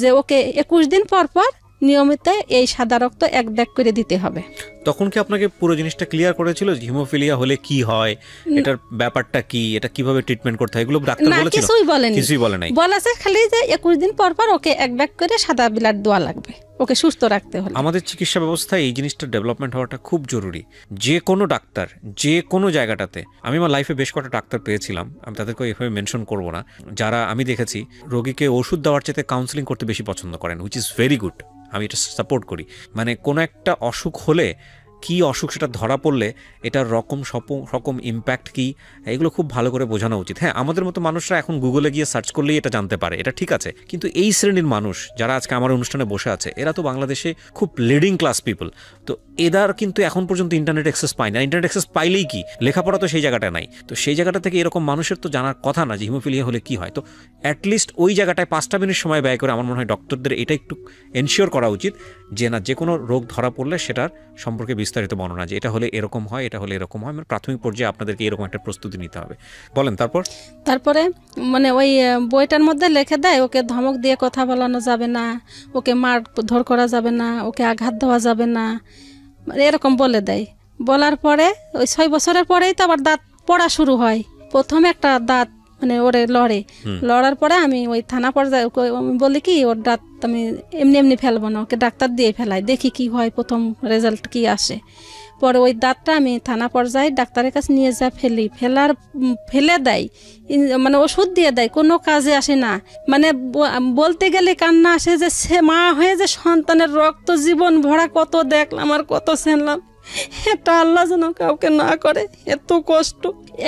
যে ওকে 21 দিন পর পর নিয়মিত এই সাদা রক্ত 1 ব্যাগ করে দিতে হবে। তখন কি আপনাকে পুরো জিনিসটা ক্লিয়ার করেছিল হিমোফিলিয়া হলে কি হয়, এটার ব্যাপারটা কি, এটা কিভাবে ট্রিটমেন্ট করতে হয়, এগুলো ডাক্তার বলেছিল? কিছুই বলেনি, কিছুই বলে নাই। বলেছে খালি যে 21 দিন পর পর ওকে 1 ব্যাগ করে সাদা ব্লাড দেওয়া লাগবে, ওকে সুস্থ রাখতে হলে। আমাদের চিকিৎসা ব্যবস্থায় এই জিনিসটা ডেভেলপমেন্ট হওয়াটা খুব জরুরি। যে কোনো ডাক্তার যে কোনো জায়গাটাতে, আমি আমার লাইফে বেশ কটা ডাক্তার পেয়েছিলাম, আমি তাদেরকে এভাবে মেনশন করব না, যারা আমি দেখেছি রোগীকে ওষুধ দেওয়ার চেয়ে কাউন্সিলিং করতে বেশি পছন্দ করেন, হুইচ ইজ ভেরি গুড। আমি এটা সাপোর্ট করি। মানে কোনো একটা অসুখ হলে কি অসুখ সেটা ধরা পড়লে এটার রকম ইম্প্যাক্ট কি, এগুলো খুব ভালো করে বোঝানো উচিত। হ্যাঁ, আমাদের মতো মানুষরা এখন গুগলে গিয়ে সার্চ করলেই এটা জানতে পারে, এটা ঠিক আছে, কিন্তু এই শ্রেণীর মানুষ যারা আজকে আমার অনুষ্ঠানে বসে আছে, এরা তো বাংলাদেশে খুব লিডিং ক্লাস পিপল। তো এদের কিন্তু এখন পর্যন্ত ইন্টারনেট অ্যাক্সেস পায় না। ইন্টারনেট অ্যাক্সেস পাইলেই কি, লেখাপড়া তো সেই জায়গাটা নাই। তো সেই জায়গাটা থেকে এরকম মানুষের তো জানার কথা না যে হিমোফিলিয়া হলে কি হয়। তো অ্যাটলিস্ট ওই জায়গাটায় 5টা মিনিট সময় ব্যয় করে আমার মনে হয় ডক্টরদের এটা একটু এনশিওর করা উচিত যে না, যে কোনো রোগ ধরা পড়লে সেটার সম্পর্কে বিস্তারিত বর্ণনা, যে এটা হলে এরকম হয়, এটা হলে এরকম হয়। মানে প্রাথমিক পর্যায়ে আপনাদেরকে এরকম একটা প্রস্তুতি নিতে হবে। বলেন তারপরে মানে ওই বইটার মধ্যে লিখে দেয় ওকে ধমক দিয়ে কথা বলানো যাবে না, ওকে মারধর করা যাবে না, ওকে আঘাত দেওয়া যাবে না, মানে এরকম বলে দেয়। বলার পরে ওই 6 বছরের পরেই তো আবার দাঁত পড়া শুরু হয়। প্রথমে একটা দাঁত মানে ওরে লড়ার পরে আমি ওই থানা পর্যায়ে আমি বলি কি ওর দাঁত আমি এমনি ফেলবো না, ওকে ডাক্তার দিয়ে ফেলাই, দেখি কি হয়, প্রথম রেজাল্ট কি আসে। পরে ওই দাঁতটা আমি থানা পর্যায়ে ডাক্তারের কাছে নিয়ে ফেলে দেয়, মানে ওষুধ দিয়ে দেয়, কোনো কাজে আসে না। মানে বলতে গেলে কান্না আসে যে সে মা হয়ে যে সন্তানের রক্ত জীবন ভরা কত দেখলাম আর কত শুনলাম, এটা আল্লাহ যেন কাউকে না করে। এত কষ্ট,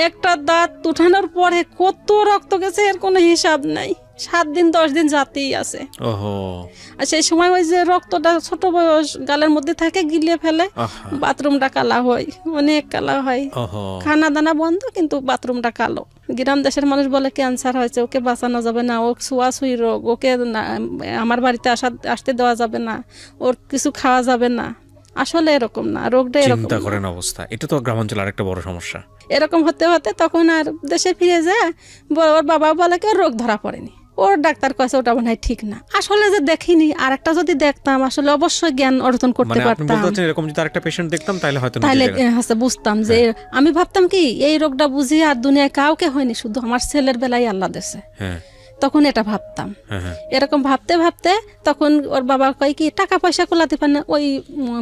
একটা দাঁত উঠানোর পরে কত রক্ত গেছে এর কোনো হিসাব নাই। 7 দিন 10 দিন যাতেই আছে। আর সেই সময় ওই যে রক্তটা ছোট বয়স গালের মধ্যে থাকে, গিলে ফেলে, বাথরুমটা কালা হয়, অনেক কালা হয়, খানা দানা বন্ধ, কিন্তু বাথরুমটা কালো। গ্রাম দেশের মানুষ বলে ক্যান্সার হয়েছে, ওকে বাঁচানো যাবে না, ও ছোঁয়াছুঁই রোগ, ওকে আমার বাড়িতে আসতে দেওয়া যাবে না, ওর কিছু খাওয়া যাবে না। আসলে এরকম না, রোগটা এরকম। চিন্তা করেন অবস্থা, এটা তো গ্রামাঞ্চলে আরেকটা বড় সমস্যা। এরকম হতে হতে তখন আর দেশে ফিরে যায়, ওর বাবা বলে কি রোগ ধরা পড়েনি, ওর ডাক্তার কয়েছে ওটা মনে হয় ঠিক না। আসলে যে দেখিনি, আর একটা যদি দেখতাম আসলে অবশ্যই জ্ঞান অর্জন করতে পারতাম। এরকম যদি আরেকটা পেশেন্ট দেখতাম তাহলে হয়তো বুঝতাম যে আমি ভাবতাম কি এই রোগটা বুঝি আর দুনিয়ায় কাউকে হয়নি, শুধু আমার ছেলের বেলায় আল্লাহ দেশে। তখন এটা ভাবতাম। এরকম ভাবতে ভাবতে তখন ওর বাবা কয় কি টাকা পয়সা কোলাতে পারে না, ওই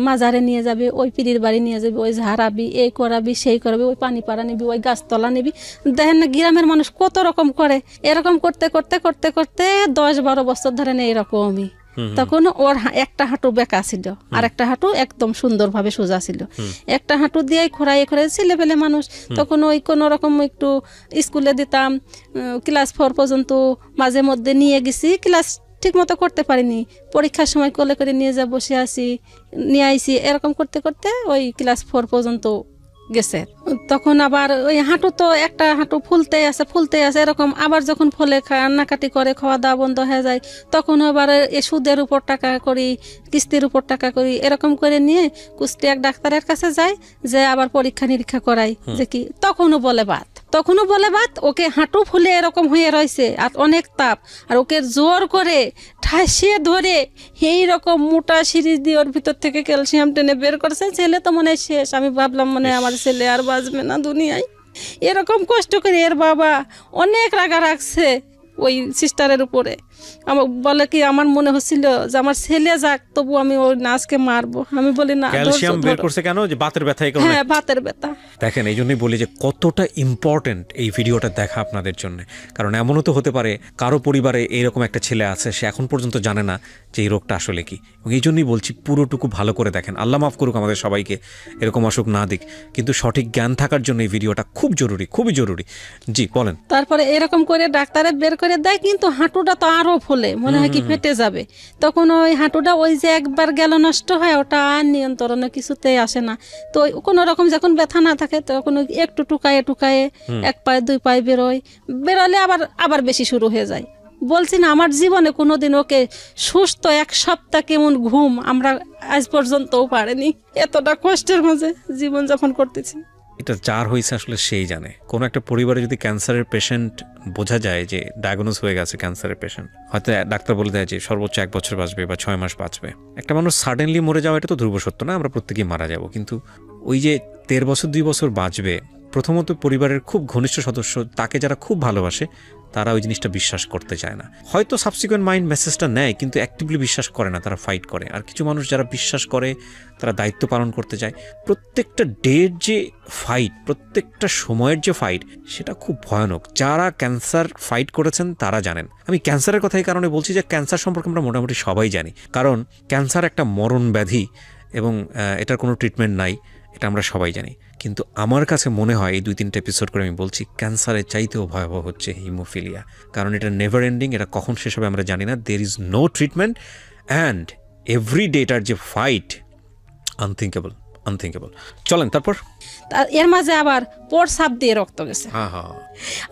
মাজারে নিয়ে যাবে, ওই পীরের বাড়ি নিয়ে যাবে, ওই ঝাড়াবি, এই করাবি সেই করাবি, ওই পানি পাড়া নিবি, ওই গাছতলা নিবি। দেখেন না গ্রামের মানুষ কত রকম করে। এরকম করতে করতে করতে করতে 10-12 বছর ধরে এরকমই। তখন ওর একটা হাঁটু বেঁকা ছিল, আর একটা হাঁটু একদম সুন্দরভাবে সোজা ছিল। একটা হাঁটু দিয়ে খোঁড়াই ছেলে পেলে মানুষ। তখন ওই কোনো রকম একটু স্কুলে দিতাম, ক্লাস 4 পর্যন্ত মাঝে মধ্যে নিয়ে গেছি, ক্লাস ঠিক মতো করতে পারিনি, পরীক্ষার সময় কোলে করে নিয়ে যা বসে আসি, নিয়ে আইসি, এরকম করতে করতে ওই ক্লাস 4 পর্যন্ত গেছে। তখন আবার ওই হাঁটু তো একটা হাঁটু ফুলতে আছে এরকম। আবার যখন ফলে কান্নাকাটি করে, খাওয়া দাওয়া বন্ধ হয়ে যায়, তখন আবার সুদের উপর টাকা করি, কিস্তির উপর টাকা করি, এরকম করে নিয়ে কুষ্টিয়া ডাক্তারের কাছে যাই, যে আবার পরীক্ষা নিরীক্ষা করাই, যে কি তখনও বলে বাত ওকে হাঁটু ফুলে এরকম হয়ে রয়েছে, আর অনেক তাপ, আর ওকে জোর করে ঠাসিয়ে ধরে এইরকম মোটা সিরিজ দিয়ে ওর ভিতর থেকে ক্যালসিয়াম টেনে বের করছে। ছেলে তো মনে হয় শেষ, আমি ভাবলাম মানে আমার ছেলে আর বাঁচবে না দুনিয়ায়। এরকম কষ্ট করে এর বাবা অনেক রাগা রাখছে ওই সিস্টারের উপরে। আমার বলে কি আমার মনে হচ্ছিল যে আমার ছেলে যাক, তবু আমি ওই নাচকে মারবো। আমি বলি না, ক্যালসিয়াম বের করছে কেন? যে বাতের ব্যথা। হ্যাঁ, বাতের ব্যথা। দেখেন, এই জন্যই বলি যে কতটা ইম্পর্টেন্ট এই ভিডিওটা দেখা আপনাদের জন্য। কারণ এমনও তো হতে পারে কারো পরিবারে এইরকম একটা ছেলে আছে, সে এখন পর্যন্ত জানে না যে এই রোগটা আসলে কি। এবং এই জন্যই বলছি পুরোটুকু ভালো করে দেখেন। আল্লাহ মাফ করুক আমাদের সবাইকে, এরকম অসুখ না দিক, কিন্তু সঠিক জ্ঞান থাকার জন্য এই ভিডিওটা খুব জরুরি, খুবই জরুরি। জি বলেন। তারপরে এরকম করে ডাক্তারে বের করে দেয়, কিন্তু হাঁটুটা তো আরো ফুলে, মনে হয় কি ফেটে যাবে। তখন ওই হাঁটুটা ওই যে একবার গেল নষ্ট হয়, ওটা আর নিয়ন্ত্রণে কিছুতেই আসে না। তো কোনো রকম যখন ব্যথা না থাকে তখন একটু টুকায়ে 1 পায়ে 2 পায়ে বেরোলে আবার বেশি শুরু হয়ে যায়। বলছি না, আমার জীবনে কোনোদিন ওকে সুস্থ 1 সপ্তাহ কেমন ঘুম আমরা আজ পর্যন্তও পারেনি। এতটা কষ্টের মাঝে জীবন যাপন করতেছি। এটা যার হয়েছে আসলে সেই জানে। কোনো একটা পরিবারে যদি ক্যান্সারের পেশেন্ট বোঝা যায় যে ডায়াগনোজ হয়ে গেছে ক্যান্সারের পেশেন্ট, হয়তো ডাক্তার বলে দেয় যে সর্বোচ্চ 1 বছর বাঁচবে বা 6 মাস বাঁচবে। একটা মানুষ সাডেনলি মরে যাওয়া, এটা তো ধ্রুব সত্য না, আমরা প্রত্যেকেই মারা যাব। কিন্তু ওই যে 13 বছর 2 বছর বাঁচবে, প্রথমত পরিবারের খুব ঘনিষ্ঠ সদস্য, তাকে যারা খুব ভালোবাসে তারা ওই জিনিসটা বিশ্বাস করতে চায় না। হয়তো সাবসিকুয়েন্ট মাইন্ড মেসেজটা নেয় কিন্তু অ্যাক্টিভলি বিশ্বাস করে না, তারা ফাইট করে। আর কিছু মানুষ যারা বিশ্বাস করে, তারা দায়িত্ব পালন করতে চায়। প্রত্যেকটা ডের যে ফাইট, প্রত্যেকটা সময়ের যে ফাইট, সেটা খুব ভয়ানক। যারা ক্যান্সার ফাইট করেছেন তারা জানেন। আমি ক্যান্সারের কথা এই কারণে বলছি যে ক্যান্সার সম্পর্কে আমরা মোটামুটি সবাই জানি, কারণ ক্যান্সার একটা মরণ ব্যাধি এবং এটার কোনো ট্রিটমেন্ট নাই, এটা আমরা সবাই জানি। কিন্তু আমার কাছে মনে হয়, এই 2-3টা এপিসোড করে আমি বলছি, ক্যান্সারের চাইতেও ভয়াবহ হচ্ছে হিমোফিলিয়া। কারণ এটা নেভার এন্ডিং, এটা কখন শেষ হবে আমরা জানি না। There is no treatment and every day এটার যে ফাইট, আনথিঙ্কেবল। চলেন তারপর। এর মাঝে আবার প্রস্রাব দিয়ে রক্ত গেছে।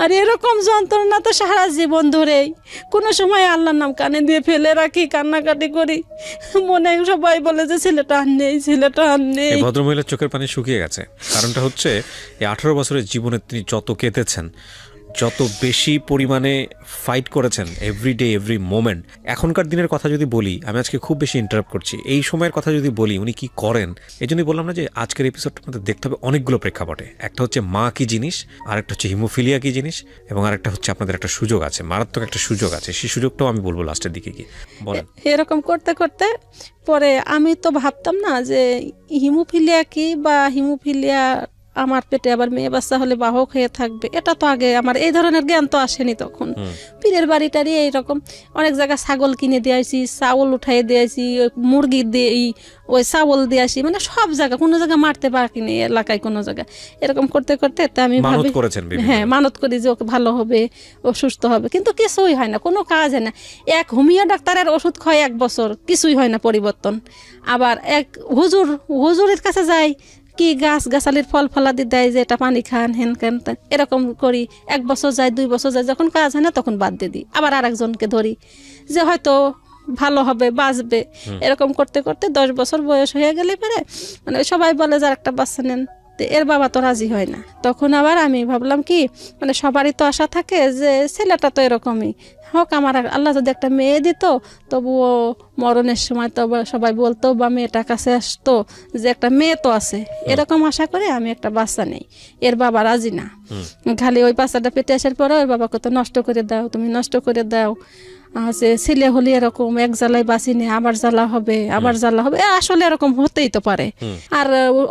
আর এরকম যন্ত্রণা তো সারা জীবন ধরেই, কোনো সময় আল্লাহর নাম কানে দিয়ে ফেলে রাখি, কান্নাকাটি করি, মনে সবাই বলে যে ছেলেটা আর নেই, ছেলেটা আর নেই। ভদ্রমহিলার চোখের পানি শুকিয়ে গেছে। কারণটা হচ্ছে এই 18 বছরের জীবনে তিনি যত কেঁদেছেন, যত বেশি পরিমাণে ফাইট করেছেন, এভরিডে এভরি মোমেন্ট। এখনকার দিনের কথা যদি বলি, আমি আজকে খুব বেশি ইন্টারাপ্ট করছি, এই সময়ের কথা যদি বলি উনি কি করেন, এই জন্যই বললাম না যে আজকের এপিসোডটা আমাদের দেখতে হবে অনেকগুলো প্রেক্ষাপটে। একটা হচ্ছে মা কি জিনিস, আরেকটা হচ্ছে হিমোফিলিয়া কি জিনিস, এবং আরেকটা হচ্ছে আপনাদের একটা সুযোগ আছে, মারাত্মক একটা সুযোগ আছে, সেই সুযোগটাও আমি বলবো লাস্টের দিকে গিয়ে। বলেন। এরকম করতে করতে পরে আমি তো ভাবতাম না যে হিমোফিলিয়া কি, বা হিমোফিলিয়া আমার পেটে আবার মেয়ে বাচ্চা হলে বাহক হয়ে থাকবে, এটা তো আগে আমার এই ধরনের জ্ঞান তো আসেনি তখন। পীরের বাড়িটারই এইরকম অনেক জায়গায় ছাগল কিনে দিয়ে আসি, চাউল উঠাই দিয়ে আসি, মুরগি দিয়ে ওই চাউল দিয়ে আসি, মানে সব জায়গায়, কোনো জায়গায় মারতে পারিনি এলাকায়, কোনো জায়গায়। এরকম করতে করতে আমি ভাবি, হ্যাঁ মানত করি যে ওকে ভালো হবে, ও সুস্থ হবে, কিন্তু কিছুই হয় না, কোনো কাজ হয় না। এক হোমিও ডাক্তারের ওষুধ খায় 1 বছর, কিছুই হয় না পরিবর্তন। আবার এক হুজুরের কাছে যাই, কি গাছ গাছালির ফল ফলাদি দেয় যে এটা পানি খান, হেন খান, এরকম করি। 1 বছর যায়, 2 বছর যায়, যখন কাজ হয় না তখন বাদ দিয়ে দিই। আবার আরেকজনকে ধরি যে হয়তো ভালো হবে, বাঁচবে। এরকম করতে করতে 10 বছর বয়স হয়ে গেলে পরে মানে সবাই বলে যে একটা বাচ্চা নেন, এর বাবা তো রাজি হয় না। তখন আবার আমি ভাবলাম কি, মানে সবারই তো আশা থাকে যে ছেলেটা তো এরকমই হোক, আমার আল্লাহ যদি একটা মেয়ে দিত, তবুও মরণের সময় তো সবাই বলতো বা মেয়েটার কাছে আসতো যে একটা মেয়ে তো আছে, এরকম আশা করে আমি একটা বাচ্চা নেই। এর বাবা রাজি না, খালি ওই বাচ্চাটা পেটে আসার পরে ওর বাবাকে তো নষ্ট করে দাও, তুমি নষ্ট করে দাও, যে ছেলে হলে এরকম এক জ্বালায় বাঁচি নেই, আবার জ্বালা হবে, আবার জ্বালা হবে, আসলে এরকম হতেই তো পারে। আর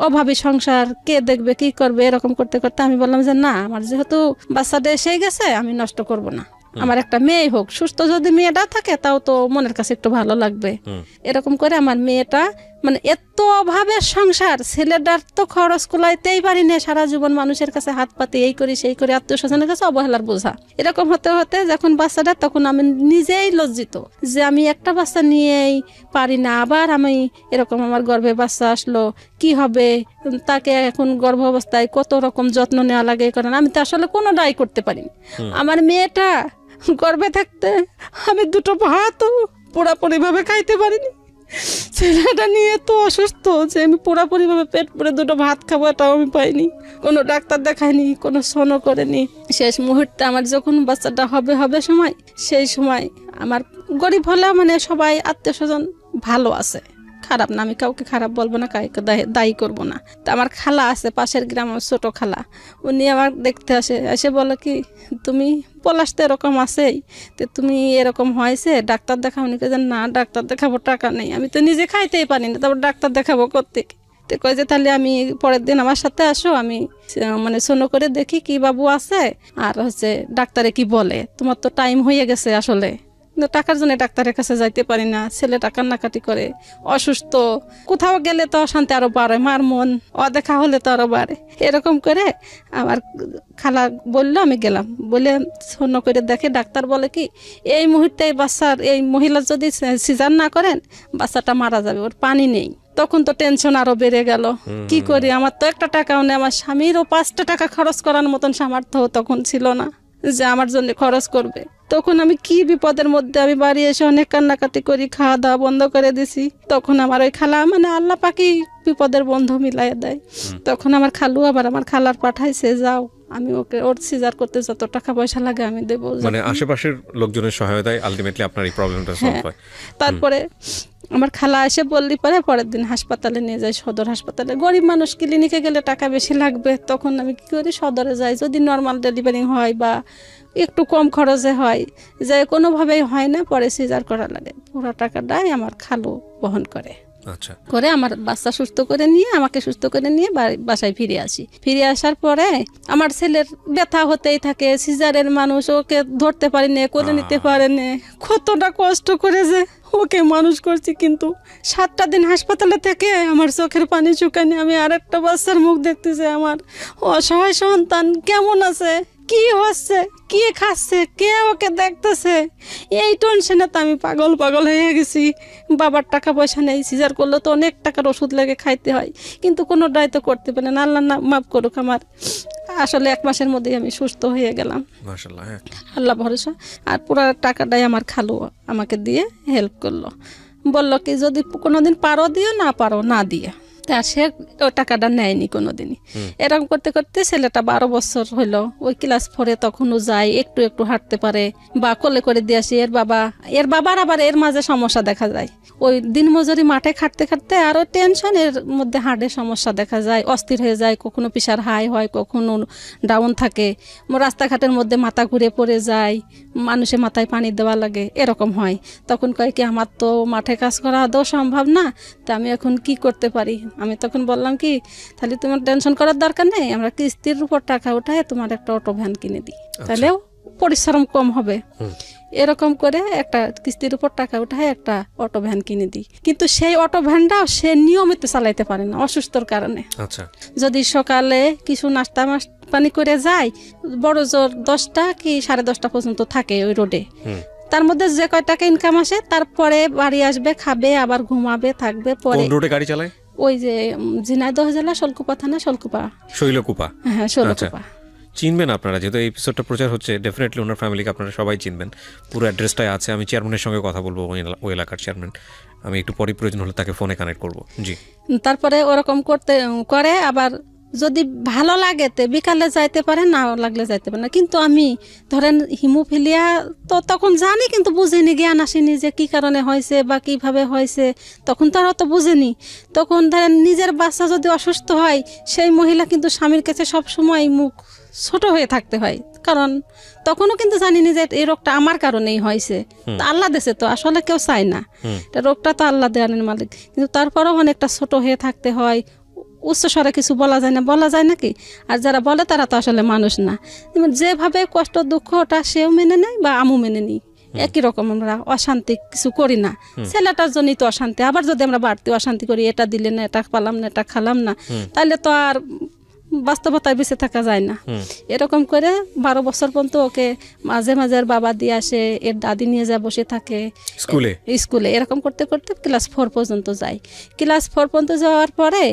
অভাবী সংসার কে দেখবে, কি করবে, এরকম করতে করতে আমি বললাম যে না, আমার যেহেতু বাচ্চাটা এসে গেছে, আমি নষ্ট করব না, আমার একটা মেয়ে হোক, সুস্থ যদি মেয়েটা থাকে তাও তো মনের কাছে একটু ভালো লাগবে। এরকম করে আমার মেয়েটা, মানে এত অভাবের সংসার, ছেলেটার তো খরচ কুলাইতেই পারি না, সারা জীবন মানুষের কাছে হাত পাতি, এই করি সেই করি, আত্মীয় স্বজনের কাছে অবহেলার বোঝা। এরকম হতে হতে যখন বাচ্চাটা, তখন আমি নিজেই লজ্জিত যে আমি একটা বাচ্চা নিয়েই পারি না, আবার আমি এরকম আমার গর্ভে বাচ্চা আসলো, কি হবে, তাকে এখন গর্ভ অবস্থায় কত রকম যত্ন নেওয়া লাগে, কারণ আমি তো আসলে কোনো দায় করতে পারিনি। আমার মেয়েটা গর্ভে থাকতে আমি 2টো ভাতও পুরাপুরিভাবে খাইতে পারিনি। ছেলেটা নিয়ে তো অসুস্থ যে আমি পুরাপুরিভাবে পেট পুরে 2টো ভাত খাবো, এটাও আমি পাইনি। কোনো ডাক্তার দেখাইনি, কোনো সনও করেনি। শেষ মুহূর্তে আমার যখন বাচ্চাটা হবে সময়, সেই সময় আমার গরিব হলেও মানে সবাই আত্মীয় স্বজন ভালো আছে, খারাপ না, আমি কাউকে খারাপ বলবো না, কাউকে দায়ী করবো না। তা আমার খালা আছে পাশের গ্রাম, ছোট খালা, উনি আমার দেখতে এসে বলে কি, তুমি পলাশ তো এরকম আছেই, তো তুমি এরকম হয়েছে, ডাক্তার দেখাও নি? যে না, ডাক্তার দেখাবো, টাকা নেই, আমি তো নিজে খাইতেই পারি না, তারপর ডাক্তার দেখাবো কোত্থেকে? তো কয় যে তাহলে আমি পরের দিন আমার সাথে আসো, আমি মানে শোনো করে দেখি কি বাবু আছে, আর হচ্ছে ডাক্তারে কি বলে, তোমার তো টাইম হয়ে গেছে আসলে। টাকার জন্য ডাক্তারের কাছে যাইতে পারি না, ছেলেটা কান্নাকাটি করে, অসুস্থ, কোথাও গেলে তো অশান্তি আরো বাড়ে, মার মন অদেখা হলে তো আরো বাড়ে। এরকম করে আমার খালা বললো, আমি গেলাম, বলে শূন্য করে দেখে ডাক্তার বলে কি, এই মুহূর্তে এই বাচ্চার, এই মহিলা যদি সিজার না করেন বাচ্চাটা মারা যাবে, ওর পানি নেই। তখন তো টেনশন আরো বেড়ে গেল, কি করি, আমার তো একটা টাকাও নেই, আমার স্বামীরও 5টা টাকা খরচ করার মতন সামর্থ্য তখন ছিল না যে আমার জন্য খরচ করবে। তখন আমি কি বিপদের মধ্যে, আমি বাড়ি এসে অনেক কান্নাকাটি করি, খাওয়া দাওয়া বন্ধ করে দিছি। তখন আমার ওই খালা, মানে আল্লাহ পাকি বিপদের বন্ধু মিলাই দেয়, তখন আমার খালু আবার আমার খালার পাঠাইছে, যাও আমি ওকে ওর সিজার করতে যত টাকা পয়সা লাগে আমি দেবো। মানে আশেপাশের লোকজনের সহায়তায় আলটিমেটলি আপনার এই প্রবলেমটা সলভ হয়। তারপরে আমার খালা এসে বললি পরের দিন হাসপাতালে নিয়ে যাই, সদর হাসপাতালে। গরিব মানুষ, ক্লিনিকে গেলে টাকা বেশি লাগবে, তখন আমি কী করি সদরে যাই। যদি নর্মাল ডেলিভারি হয় বা একটু কম খরচে হয়, যে কোনোভাবেই হয় না, পরে সিজার করা লাগে, পুরো টাকাটাই আমার খালু বহন করে। আচ্ছা, করে আমার বাচ্চা সুস্থ করে নিয়ে, আমাকে সুস্থ করে নিয়ে বাসায় ফিরে আসি। ফিরে আসার পরে আমার ছেলের ব্যথা হতেই থাকে, সিজারের মানুষ, ওকে ধরতে পারি না, কোলে নিতে পারে না, কতটা কষ্ট করে যে ওকে মানুষ করছি। কিন্তু 7টা দিন হাসপাতালে থেকে আমার চোখের পানি শুকায়নি। আমি আরেকটা বাচ্চার মুখ দেখতেছি, আমার অসহায় সন্তান কেমন আছে, কি হচ্ছে, কি খাচ্ছে, কে ওকে দেখতেছে, এই টেনশনে তো আমি পাগল হয়ে গেছি। বাবার টাকা পয়সা নেই, সিজার করলে তো অনেক টাকার ওষুধ লাগে, খাইতে হয়, কিন্তু কোনোটাই তো করতে পারে না। আল্লাহ না মাফ করুক, আমার আসলে 1 মাসের মধ্যেই আমি সুস্থ হয়ে গেলাম, মাশাআল্লাহ। আল্লাহ ভরসা। আর পুরো টাকাটাই আমার খালু আমাকে দিয়ে হেল্প করলো, বললো কি যদি কোনোদিন পারো দিও, না পারো না দিয়ে। তা সে ওই টাকাটা নেয়নি কোনোদিনই। এরকম করতে করতে ছেলেটা 12 বছর হইলো, ওই ক্লাস 4-এ তখনও যায়, একটু হাঁটতে পারে বা কোলে করে দিয়ে আসি। এর বাবার আবার এর মাঝে সমস্যা দেখা যায়, ওই দিনমজুরি মাঠে খাটতে খাটতে আরও টেনশন, এর মধ্যে হার্টের সমস্যা দেখা যায়, অস্থির হয়ে যায়, কখনো প্রেশার হাই হয়, কখনো ডাউন থাকে, রাস্তাঘাটের মধ্যে মাথা ঘুরে পড়ে যায়, মানুষের মাথায় পানি দেওয়া লাগে, এরকম হয়। তখন কয় কি আমার তো মাঠে কাজ করা আদৌ সম্ভব না, তা আমি এখন কি করতে পারি। আমি তখন বললাম কি, তাহলে তোমার টেনশন করার দরকার নেই, আমরা কিস্তির উপর টাকা উঠায় তোমার একটা অটো ভ্যান কিনে দিই, তাহলেও পরিশ্রম কম হবে। এরকম করে একটা কিস্তির উপর টাকা উঠায় একটা অটো ভ্যান কিনে দিই। কিন্তু সেই অটো ভ্যানটাও সে নিয়মিত চালাইতে পারে না অসুস্থর কারণে। আচ্ছা, যদি সকালে কিছু নাস্তা পানি করে যায়, বড় জোর 10টা কি 10:30 পর্যন্ত থাকে ওই রোডে, তার মধ্যে যে কয় টাকা ইনকাম আসে তারপরে বাড়ি আসবে, খাবে, আবার ঘুমাবে, থাকবে। পরে কোন রোডে গাড়ি চালায়? ওই যে ঝিনাইদহ জেলা শৈলকুপা থানা, শৈলকুপা। হ্যাঁ, শৈলকুপা। চিনবেন আপনারা, যেহেতু এই এপিসোডটা প্রচার হচ্ছে, ডেফিনেটলি ওনার ফ্যামিলিকে আপনারা সবাই চিনবেন। পুরো অ্যাড্রেসটাই আছে, আমি চেয়ারম্যানের সঙ্গে কথা বলবো, ওই এলাকার চেয়ারম্যান। আমি একটু পরে প্রয়োজন হলে তাকে ফোনে কানেক্ট করবো। জি। তারপরে ওরকম করে আবার যদি ভালো লাগে তে বিকালে যাইতে পারে, না লাগলে যাইতে পারে না। কিন্তু আমি ধরেন হিমোফিলিয়া তো তখন জানি, কিন্তু বুঝিনি, জ্ঞান আসেনি যে কী কারণে হয়েছে বা কীভাবে হয়েছে, তখন তো আর অত বুঝিনি। তখন ধরেন নিজের বাচ্চা যদি অসুস্থ হয়, সেই মহিলা কিন্তু স্বামীর কাছে সবসময় মুখ ছোট হয়ে থাকতে হয়, কারণ তখনও কিন্তু জানিনি যে এই রোগটা আমার কারণেই হয়েছে। আল্লাহ দেশে তো আসলে কেউ চায় না, রোগটা তো আল্লাহ দেওয়ানের মালিক, কিন্তু তারপরেও অনেকটা ছোট হয়ে থাকতে হয়। উচ্চস্বরে কিছু বলা যায় নাকি? আর যারা বলে তারা তো আসলে মানুষ না। যেভাবে কষ্ট দুঃখ ওটা সেও মেনে নেয় বা আমু মেনে নিই, একই রকম। আমরা অশান্তি কিছু করি না, ছেলেটার জন্যই তো অশান্তি। আবার যদি আমরা বাড়তি অশান্তি করি, এটা দিলে না, এটা পালাম না, এটা খালাম না, তাহলে তো আর বাস্তবতায় বেঁচে থাকা যায় না। এরকম করে 12 বছর পর্যন্ত ওকে মাঝে মাঝে বাবা দিয়ে আসে, এর দাদি নিয়ে যায়, বসে থাকে স্কুলে। এরকম করতে করতে ক্লাস 4 পর্যন্ত যায়। ক্লাস 4 পর্যন্ত যাওয়ার পরে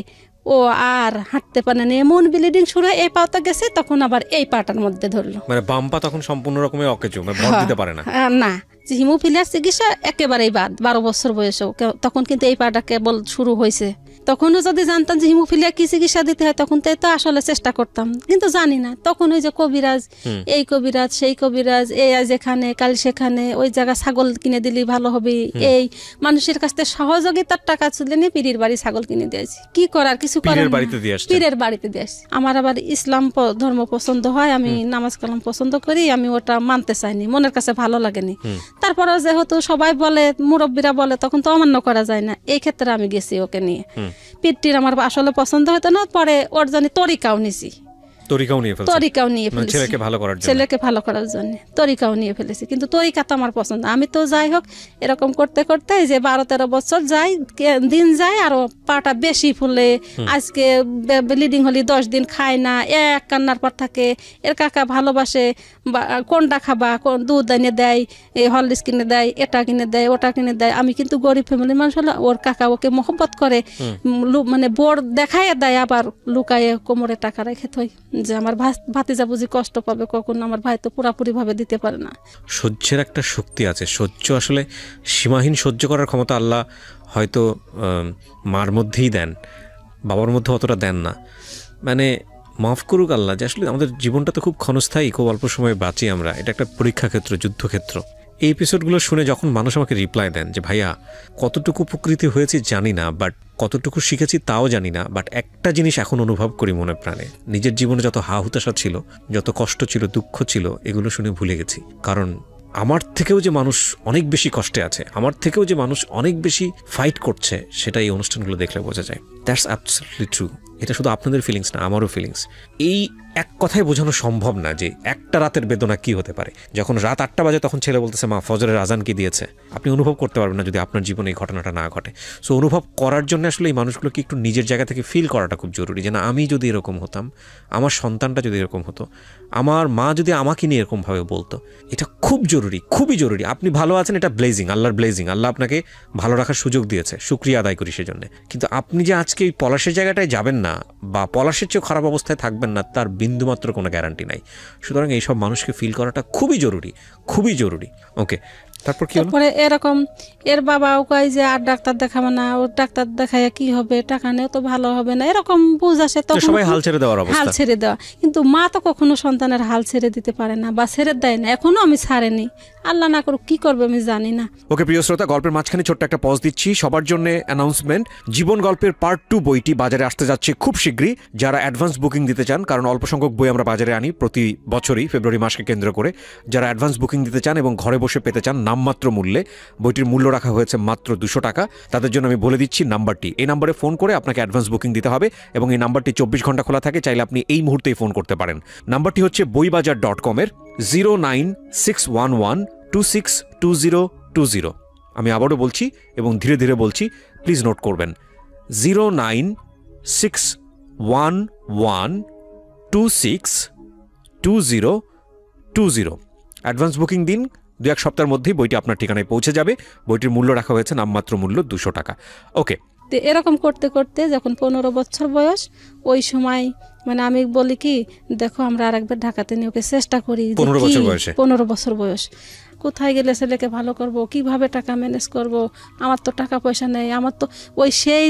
ও আর হাঁটতে পারে না, এমন ব্লিডিং শুরু হয়, এই পাটা গেছে, তখন আবার এই পাটার মধ্যে ধরলো, মানে বাম পা তখন সম্পূর্ণ রকমের অকেজো, মানে ভর দিতে পারে না। না, হিমোফিলিয়ার চিকিৎসা একেবারেই বাদ। 12 বছর বয়সেও তখন কিন্তু এই পাটা কেবল শুরু হয়েছে। তখনও যদি জানতাম যে হিমোফিলিয়া কি চিকিৎসা দিতে হয়, তখন তো আসলে চেষ্টা করতাম, কিন্তু জানি না। তখন ওই যে কবিরাজ, এই কবিরাজ, সেই কবিরাজ, এই যেখানে কাল সেখানে, ওই জায়গা ছাগল কিনে দিলি ভালো হবে, এই মানুষের কাছ থেকে সহযোগিতার টাকা তুলে নিয়ে পীরের বাড়ি ছাগল কিনে দিয়েছি। কি করার, কিছু করার, পীরের বাড়িতে দিয়ে আসছি। আমার আবার ইসলাম ধর্ম পছন্দ হয়, আমি নামাজ কালাম পছন্দ করি, আমি ওটা মানতে চাইনি, মনের কাছে ভালো লাগেনি। তারপরেও যেহেতু সবাই বলে, মুরব্বীরা বলে, তখন তো অমান্য করা যায় না। এই ক্ষেত্রে আমি গেছি ওকে নিয়ে। পীরটির আমার আসলে পছন্দ হতো না, পরে ওর জন্য তরিকাও নিয়েছি, তরিকাও নিয়ে ফেলেছি, ছেলেকে ভালো করার জন্য তরিকাও নিয়ে ফেলেছি। কিন্তু তরিকা তো আমার পছন্দ। আমি তো যাই হোক এরকম করতে করতে যে 12-13 বছর যাই, দিন যায়, আরো পাটা বেশি ফুলে। আজকে ব্লিডিং হলে 10 দিন খায় না, এক কান্নার পর থাকে। এর কাকা ভালোবাসে, কোনটা খাবা, কোন দুধ এনে দেয়, হরলিক্স কিনে দেয়, এটা কিনে দেয়, ওটা কিনে দেয়। আমি কিন্তু গরিব ফ্যামিলির মানুষ হলে ওর কাকা ওকে মহব্বত করে, মানে বোর দেখায় দেয়, আবার লুকায়ে কোমরে টাকা রেখে থই, যে আমার ভাতিজা বুঝি কষ্ট পাবে কখন। আমার ভাই তো পুরাপুরি ভাবে দিতে পারে না। সহ্যের একটা শক্তি আছে, সহ্য আসলে সীমাহীন সহ্য করার ক্ষমতা আল্লাহ হয়তো মার মধ্যেই দেন, বাবার মধ্যে অতটা দেন না। মানে মাফ করুক আল্লাহ যে আসলে আমাদের জীবনটা তো খুব ক্ষণস্থায়ী, খুব অল্প সময়ে বাঁচি আমরা, এটা একটা পরীক্ষা ক্ষেত্র, যুদ্ধক্ষেত্র। এই এপিসোডগুলো শুনে যখন মানুষ আমাকে রিপ্লাই দেন যে ভাইয়া কতটুকু উপকৃত হয়েছি জানি না, বাট কতটুকু শিখেছি তাও জানি না, বাট একটা জিনিস এখন অনুভব করি মনে প্রাণে, নিজের জীবনে যত হা হুতাশা ছিল, যত কষ্ট ছিল, দুঃখ ছিল, এগুলো শুনে ভুলে গেছি। কারণ আমার থেকেও যে মানুষ অনেক বেশি কষ্টে আছে, আমার থেকেও যে মানুষ অনেক বেশি ফাইট করছে, সেটা এই অনুষ্ঠানগুলো দেখলে বোঝা যায়। That's absolutely true. এটা শুধু আপনাদের ফিলিংস না, আমারও ফিলিংস। এই এক কথায় বোঝানো সম্ভব না যে একটা রাতের বেদনা কি হতে পারে। যখন রাত 8টা বাজে তখন ছেলে বলতেছে মা ফজরের আজান কি দিয়েছে, আপনি অনুভব করতে পারবেন না যদি আপনার জীবনে এই ঘটনাটা না ঘটে। সো অনুভব করার জন্য আসলে এই মানুষগুলোকে একটু নিজের জায়গা থেকে ফিল করাটা খুব জরুরি, যে না আমি যদি এরকম হতাম, আমার সন্তানটা যদি এরকম হতো, আমার মা যদি আমাকে নিয়ে এরকমভাবে বলতো, এটা খুব জরুরি, খুবই জরুরি। আপনি ভালো আছেন, এটা ব্লেজিং, আল্লাহর ব্লেজিং, আল্লাহ আপনাকে ভালো রাখার সুযোগ দিয়েছে, শুকরিয়া আদায় করি সেজন্য। কিন্তু আপনি যে আজকে এই পলাশের জায়গাটায় যাবেন না বা পলাশের চেয়েও খারাপ অবস্থায় থাকবেন না, তার বিন্দুমাত্র কোনো গ্যারান্টি নাই। সুতরাং এইসব মানুষকে ফিল করাটা খুবই জরুরি, খুবই জরুরি। ওকে, তারপর কি হলো? তারপরে এরকম এর বাবাও কয় যে আর ডাক্তার দেখাবো না, ওর ডাক্তার দেখায় কি হবে, টাকা নেও তো ভালো হবে না, এরকম বুঝ আসে, তখন সবাই হাল ছেড়ে দেওয়ার অবস্থা, হাল ছেড়ে দেওয়া। কিন্তু মা তো কখনো সন্তানের হাল ছেড়ে দিতে পারে না বা ছেড়ে দেয় না, এখনো আমি ছাড়েনি, আল্লাহ না করুক কি করবে আমি জানি না। ওকে প্রিয় শ্রোতা, গল্পের মাঝখানে ছোট্ট একটা পজ দিচ্ছি সবার জন্য অ্যানাউন্সমেন্ট। জীবন গল্পের পার্ট 2 বইটি বাজারে আসতে যাচ্ছে খুব শীঘ্রই। যারা অ্যাডভান্স বুকিং দিতে চান, কারণ অল্প সংখ্যক বই আমরা বাজারে আনি প্রতি বছরই ফেব্রুয়ারি মাসকে কেন্দ্র করে, যারা অ্যাডভান্স বুকিং দিতে চান এবং ঘরে বসে পেতে চান নামমাত্র মূল্যে, বইটির মূল্য রাখা হয়েছে মাত্র 200 টাকা, তাদের জন্য আমি বলে দিচ্ছি নাম্বারটি। এই নাম্বারে ফোন করে আপনাকে অ্যাডভান্স বুকিং দিতে হবে এবং এই নাম্বারটি 24 ঘন্টা খোলা থাকে, চাইলে আপনি এই মুহূর্তেই ফোন করতে পারেন। নাম্বারটি হচ্ছে boibajar.com-এর 09611262020। আমি আবারও বলছি এবং ধীরে ধীরে বলছি, প্লিজ নোট করবেন, 09611262020। অ্যাডভান্স বুকিং দিন, 2-1 সপ্তাহের মধ্যেই বইটি আপনার ঠিকানায় পৌঁছে যাবে। বইটির মূল্য রাখা হয়েছে নামমাত্র মূল্য 200 টাকা। ওকে, তো এরকম করতে করতে যখন 15 বছর বয়স, ওই সময় মানে আমি বলি কি দেখো আমরা আরেকবার ঢাকাতে নিয়ে ওকে চেষ্টা করি। 15 বছর বয়স, কোথায় গেলে ছেলেকে ভালো করব, কিভাবে টাকা ম্যানেজ করব, আমার তো টাকা পয়সা নেই, আমার তো ওই সেই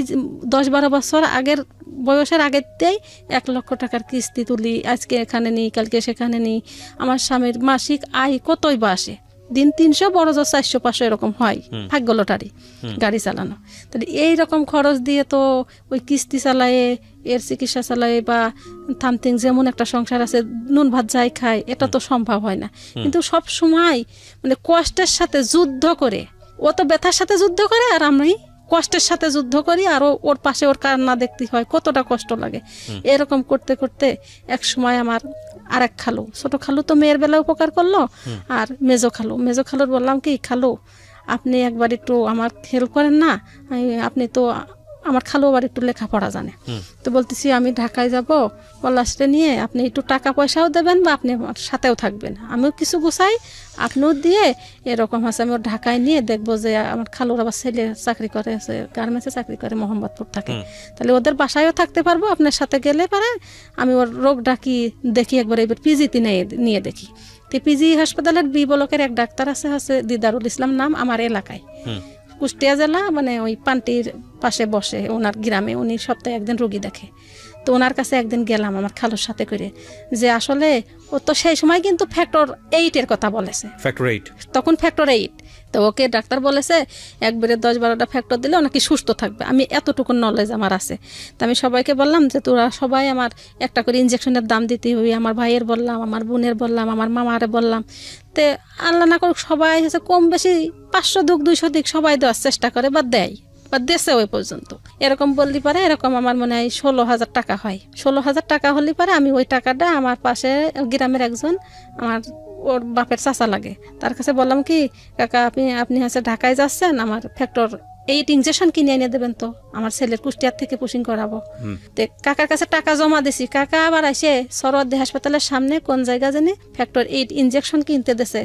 10-12 বছর আগের বয়সের আগেতেই 1 লক্ষ টাকার কিস্তি তুলি, আজকে এখানে নিই কালকে সেখানে নিই। আমার স্বামীর মাসিক আয় কতই বা আসে, দিন 300 বড় জোর 400-500 এরকম হয়, ভাগ্য লটারি গাড়ি চালানো। তাহলে এইরকম খরচ দিয়ে তো ওই কিস্তি চালায়ে, এর চিকিৎসা চালায়ে বা থামথিং যেমন একটা সংসার আছে, নুন ভাত যাই খায়, এটা তো সম্ভব হয় না। কিন্তু সব সময় মানে কষ্টের সাথে যুদ্ধ করে, ও তো ব্যথার সাথে যুদ্ধ করে আর আমি কষ্টের সাথে যুদ্ধ করি, আর ওর পাশে ওর কান্না দেখতে হয়, কতটা কষ্ট লাগে। এরকম করতে করতে এক সময় আমার আরেক খালু, ছোট খালু তো মেয়ের বেলা উপকার করলো, আর মেজো খালুর বললাম কি খালু আপনি একবার একটু আমার হেল্প করেন না, আপনি তো আমার খালু আবার একটু লেখাপড়া জানে। তো বলতেছি আমি ঢাকায় যাব পলাশরে নিয়ে, আপনি একটু টাকা পয়সাও দেবেন বা আপনি আমার সাথেও থাকবেন, আমিও কিছু গুছাই আপনিও দিয়ে, এরকম আছে আমি ওর ঢাকায় নিয়ে দেখবো যে আমার খালুর আবার ছেলে চাকরি করে, গার্মেন্টসে চাকরি করে, মোহাম্মদপুর থাকে, তাহলে ওদের বাসায়ও থাকতে পারবো, আপনার সাথে গেলে পারে আমি ওর রোগ ডাকি দেখি, একবার এবার পিজিতে নিয়ে দেখি। তো পিজি হাসপাতালের বি ব্লকের এক ডাক্তার আছে দিদারুল ইসলাম নাম, আমার এলাকায়, কুষ্টিয়া জেলা, মানে ওই পান্টির পাশে বসে ওনার গ্রামে, উনি সপ্তাহে একদিন রোগী দেখে। তো ওনার কাছে একদিন গেলাম আমার খালুর সাথে করে, যে আসলে ও তো সেই সময় কিন্তু ফ্যাক্টর 8-এর কথা বলেছে, তখন ফ্যাক্টর 8। তো ওকে ডাক্তার বলেছে একবারে 10-12টা ফ্যাক্টর দিলে নাকি সুস্থ থাকবে। আমি এতটুকু নলেজ আমার আছে, তো আমি সবাইকে বললাম যে তোরা সবাই আমার একটা করে ইঞ্জেকশনের দাম দিতে হবে, আমার ভাইয়ের বললাম, আমার বোনের বললাম, আমার মামারে বললাম। তে আল্লাহ না করুক সবাই হচ্ছে কম বেশি 500 দিক 200 দিক সবাই দেওয়ার চেষ্টা করে বা দেয় বা দেশে ওই পর্যন্ত। এরকম বললি পারে, এরকম আমার মনে হয় 16,000 টাকা হয়। 16,000 টাকা হলে পারে আমি ওই টাকাটা আমার পাশে গ্রামের একজন আমার ওর বাপের চাচা লাগে, তার কাছে বললাম কি কাকা আপনি হচ্ছে ঢাকায় যাচ্ছেন, আমার ফ্যাক্টর 8 ইঞ্জেকশন কিনে এনে দেবেন তো, আমার ছেলের কুষ্টিয়ার থেকে পুশিং করাবো। তো কাকার কাছে টাকা জমা দিছি, কাকা আবার আসে সরওয়ার্দী হাসপাতালের সামনে কোন জায়গা জানি ফ্যাক্টর 8 ইঞ্জেকশন কিনতে দেছে,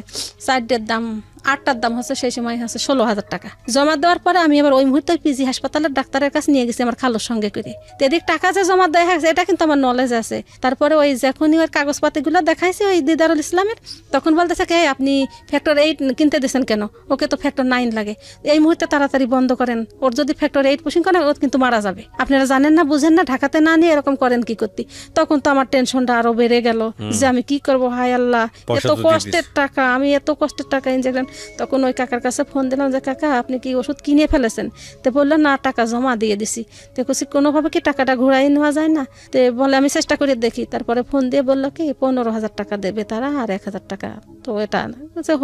4 দাম 8টার দাম হচ্ছে সেই সময় হচ্ছে 16,000 টাকা। জমা দেওয়ার পরে আমি আবার ওই মুহূর্তে পিজি হাসপাতালের ডাক্তারের কাছে নিয়ে গেছি আমার খালুর সঙ্গে করে। তো এদিক টাকা যে জমা দেওয়া হয়েছে এটা কিন্তু আমার নলেজ আছে। তারপরে ওই যখনই ওর কাগজপাতিগুলো দেখাইছি ওই দিদারুল ইসলামের, তখন বলতেছে কে আপনি ফ্যাক্টর 8 কিনতে দিয়েছেন কেন, ওকে তো ফ্যাক্টর 9 লাগে। এই মুহূর্তে তাড়াতাড়ি বন্ধ করেন, ওর যদি ফ্যাক্টর 8 পুশিং করেন ও কিন্তু মারা যাবে। আপনারা জানেন না, বুঝেন না, ঢাকাতে না নিয়ে এরকম করেন কি করতে। তখন তো আমার টেনশনটা আরো বেড়ে গেল যে আমি কি করবো, হায় আল্লাহ এত কষ্টের টাকা, আমি এত কষ্টের টাকা ইনজেকশন। তখন ওই কাকার কাছে ফোন দিলাম যে কাকা আপনি কি ওষুধ কিনে ফেলেছেন? তো বললো না, টাকা জমা দিয়ে দিছি। তো বলছি কোনোভাবে কি টাকাটা ঘুরাই নেওয়া যায় না? তো বলে আমি চেষ্টা করে দেখি। তারপরে ফোন দিয়ে বললো কি 15,000 টাকা দেবে তারা আর 1,000 টাকা। তো এটা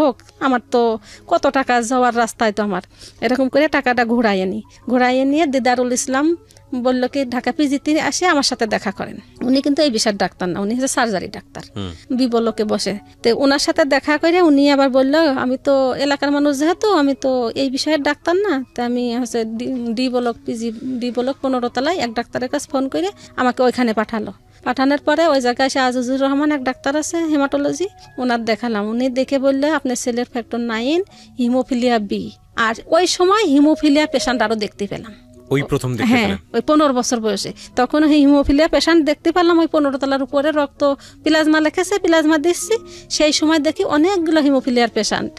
হোক, আমার তো কত টাকা যাওয়ার রাস্তায় তো আমার এরকম করে টাকাটা ঘুরাইয়ে নিয়ে দিদারুল ইসলাম বলল কি ঢাকা পিজিতে আসে আমার সাথে দেখা করেন। উনি কিন্তু এই বিষয়ের ডাক্তার না, উনি হচ্ছে সার্জারি ডাক্তার, বিবলকে বসে। তো ওনার সাথে দেখা করে উনি আবার বলল আমি তো এলাকার মানুষ যেহেতু আমি তো এই বিষয়ের ডাক্তার না, তো আমি হচ্ছে ডি ব্লক 15 তলায় এক ডাক্তারের কাছে ফোন করে আমাকে ওইখানে পাঠানোর পরে ওই জায়গায় এসে আজিজুর রহমান এক ডাক্তার আছে হেমাটোলজি, ওনার দেখালাম। উনি দেখে বললে আপনার ছেলের ফ্যাক্টর 9, হিমোফিলিয়া বি। আর ওই সময় হিমোফিলিয়া পেশেন্ট আরো দেখতে পেলাম ওই প্রথম দেখতে পেলাম, ওই 15 বছর বয়সে। তখন হিমোফিলিয়া পেশেন্ট দেখতে পেলাম ওই 15 তলার উপরে, রক্ত প্লাজমা লেখেছে, প্লাজমা দিচ্ছি। সেই সময় দেখি অনেকগুলো হিমোফিলিয়ার পেশেন্ট।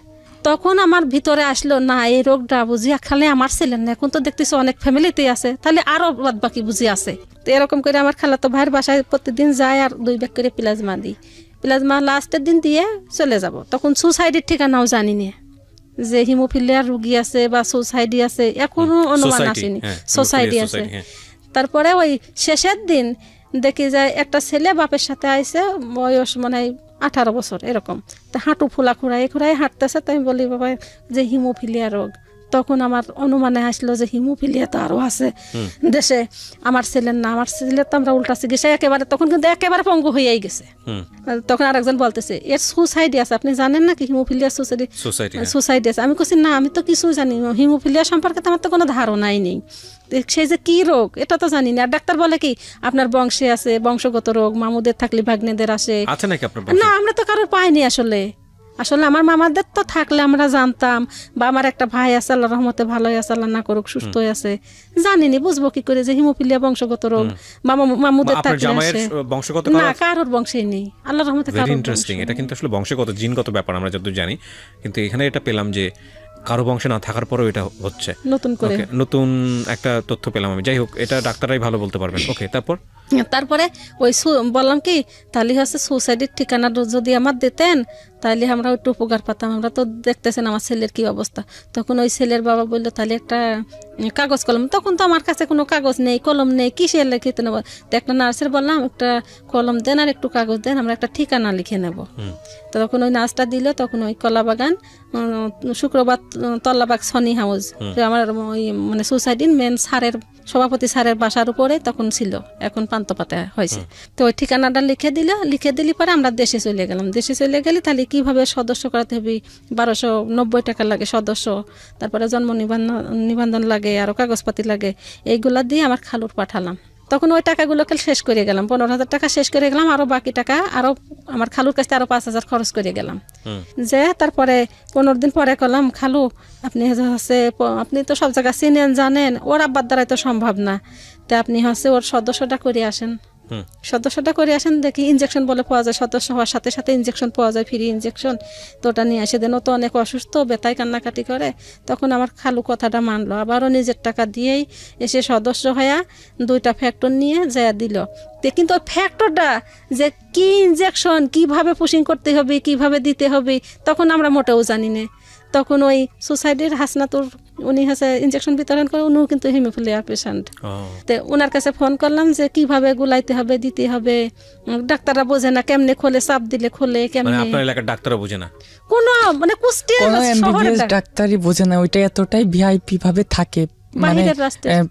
তখন আমার ভিতরে আসলো না এই রোগটা বুঝি খালি আমার ছেলের না, এখন তো দেখতেছি অনেক ফ্যামিলিতে আছে, তাহলে আরো বাদ বাকি বুঝি আছে। তো এরকম করে আমার খালাতো ভাইয়ের বাসায় প্রতিদিন যায় আর 2 ব্যাগ করে প্লাজমা দিই। প্লাজমা লাস্টের দিন দিয়ে চলে যাব। তখন সুসাইডের ঠিকানাও জানি না যে হিমোফিলিয়ার রোগী আছে বা সুসাইডি আছে, এখনো অনুমান আসেনি। সোসাইটি আছে। তারপরে ওই শেষের দিন দেখি যায় একটা ছেলে বাপের সাথে আইছে, বয়স মানে 18 বছর এরকম। তা হাঁটু ফোলা খুঁড়াই হাঁটতেছে। তাই আমি বলি বাবা যে হিমোফিলিয়া রোগ। তখন আমার অনুমানে আসলো যে হিমোফিলিয়া তো আরো আছে দেশে, আমার ছেলের না, আমার ছেলের তো আমরা উল্টা চিকিৎসা একেবারে, তখন কিন্তু একেবারে পঙ্গু হয়েই গেছে। তখন আরেকজন বলতেছে এর সুসাইডি আছে, আপনি জানেন না কি হিমোফিলিয়া সুসাইডি আছে? আমি বলছি না, আমি তো কিছু জানি না, হিমোফিলিয়া সম্পর্কে তো আমার তো কোনো ধারণাই নেই, সেই যে কি রোগ এটা তো জানি না। আর ডাক্তার বলে কি আপনার বংশে আছে, বংশগত রোগ, মামুদের থাকলে ভাগ্নেদের আসে। না আমরা তো কারোর পাইনি আসলে আমার মামাদের তো থাকলে আমরা জানতাম, বা আমার একটা ভাই আছে আল্লাহ রহমতে ভালোই আছে, আল্লাহ না করুক সুস্থ আছে, জানিনি বুঝবো কি করে যে হিমোফিলিয়া বংশগত রোগ মামুদের থাকলে আসে? না, কারোর বংশেই নেই আল্লাহ রহমতে। ইন্টারেস্টিং, এটা কিন্তু আসলে বংশগত জিনগত ব্যাপার আমরা যতদূর জানি, কিন্তু এখানে এটা পেলাম যে কারো বংশে না থাকার পরেও এটা হচ্ছে নতুন একটা তথ্য পেলাম আমি। যাই হোক, এটা ডাক্তাররাই ভালো বলতে পারবেন। ওকে, তারপরে ওই বললাম কি তাহলে হচ্ছে সুসাইডের ঠিকানা যদি আমার দিতেন তাহলে আমরা একটু উপকার পাতাম। আমরা তো দেখতেছেন আমার ছেলের কি অবস্থা। তখন ওই ছেলের বাবা বললো তাহলে একটা কাগজ কলম, তখন তো আমার কাছে কোনো কাগজ নেই, কলম নেই, কিসে লিখিতে নেবো? তো একটা নার্সের বললাম একটা কলম দেন আর একটু কাগজ দেন, আমরা একটা ঠিকানা লিখে নেব। তো তখন ওই নার্সটা দিল। তখন ওই কলাবাগান শুক্রবার তল্লাবাগ সনি হাউস, আমার ওই মানে সোসাইটির মেন স্যারের সভাপতি স্যারের বাসার উপরে তখন ছিল, এখন পান্তপাতা হয়েছে। তো ওই ঠিকানাটা লিখে দিলি পরে আমরা দেশে চলে গেলাম। দেশে চলে গেলে তাহলে কিভাবে সদস্য করাতে হবে, 1290 টাকা লাগে সদস্য, তারপরে জন্ম নিবন্ধন লাগে, আরো কাগজপাতি লাগে, এইগুলা দিয়ে আমার খালুর পাঠালাম। তখন ওই টাকাগুলোকে শেষ করে গেলাম, 15,000 টাকা শেষ করে গেলাম, আরো বাকি টাকা আরো আমার খালুর কাছে আরো 5,000 খরচ করে গেলাম। যে তারপরে 15 দিন পরে করলাম খালু আপনি আপনি তো সব জায়গা চিনেন জানেন, ওর আব্বার দ্বারাই তো সম্ভব না, তা আপনি ওর সদস্যটা করে আসেন। দেখি ইনজেকশন বলে পাওয়া যায়, সদস্য হওয়ার সাথে সাথে ইনজেকশন পাওয়া যায়, ফ্রি ইনজেকশন। তো ওটা নিয়ে আসে দেন। ও তো অনেক অসুস্থ, ব্যথায় কান্নাকাটি করে। তখন আমার খালু কথাটা মানলো, আবারও নিজের টাকা দিয়েই এসে সদস্য হয়ে 2টা ফ্যাক্টর নিয়ে যায় দিল। কিন্তু ওই ফ্যাক্টরটা যে কি ইনজেকশন, কিভাবে পুশিং করতে হবে, কিভাবে দিতে হবে, তখন আমরা মোটেও জানি না। তখন ওই সোসাইটির হাসনাতুর উনি ইনজেকশন বিতরণ করে, উনিও কিন্তু হিমোফিলিয়া পেশেন্ট। তো ওনার কাছে ফোন করলাম যে কিভাবে গুলাইতে হবে, দিতে হবে। ডাক্তাররা বোঝে না, কেমনে খোলে, চাপ দিলে খোলে, কেমনে আপনার এলাকার ডাক্তাররা বোঝে না, কোনো মানে কুষ্টিয়া ডাক্তারই বোঝে না। ওইটা এতটাই ভিআইপি ভাবে থাকে, মানে